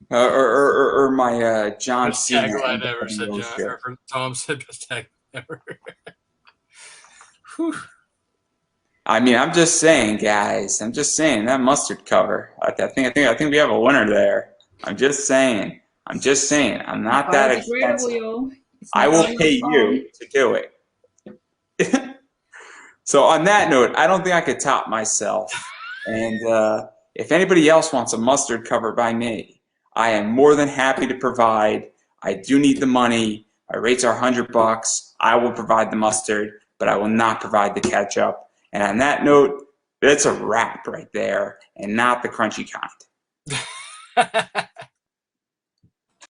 or my John Best Cena. tagline ever, said John. Shirt. Or Tom said best tagline ever. I mean, I'm just saying, guys. I'm just saying that mustard cover. I think we have a winner there. I'm just saying. I'm not that expensive. I will pay you to do it. So on that note, I don't think I could top myself. And if anybody else wants a mustard cover by me, I am more than happy to provide. I do need the money. My rates are $100. I will provide the mustard, but I will not provide the ketchup. And on that note, that's a wrap right there, and not the crunchy kind.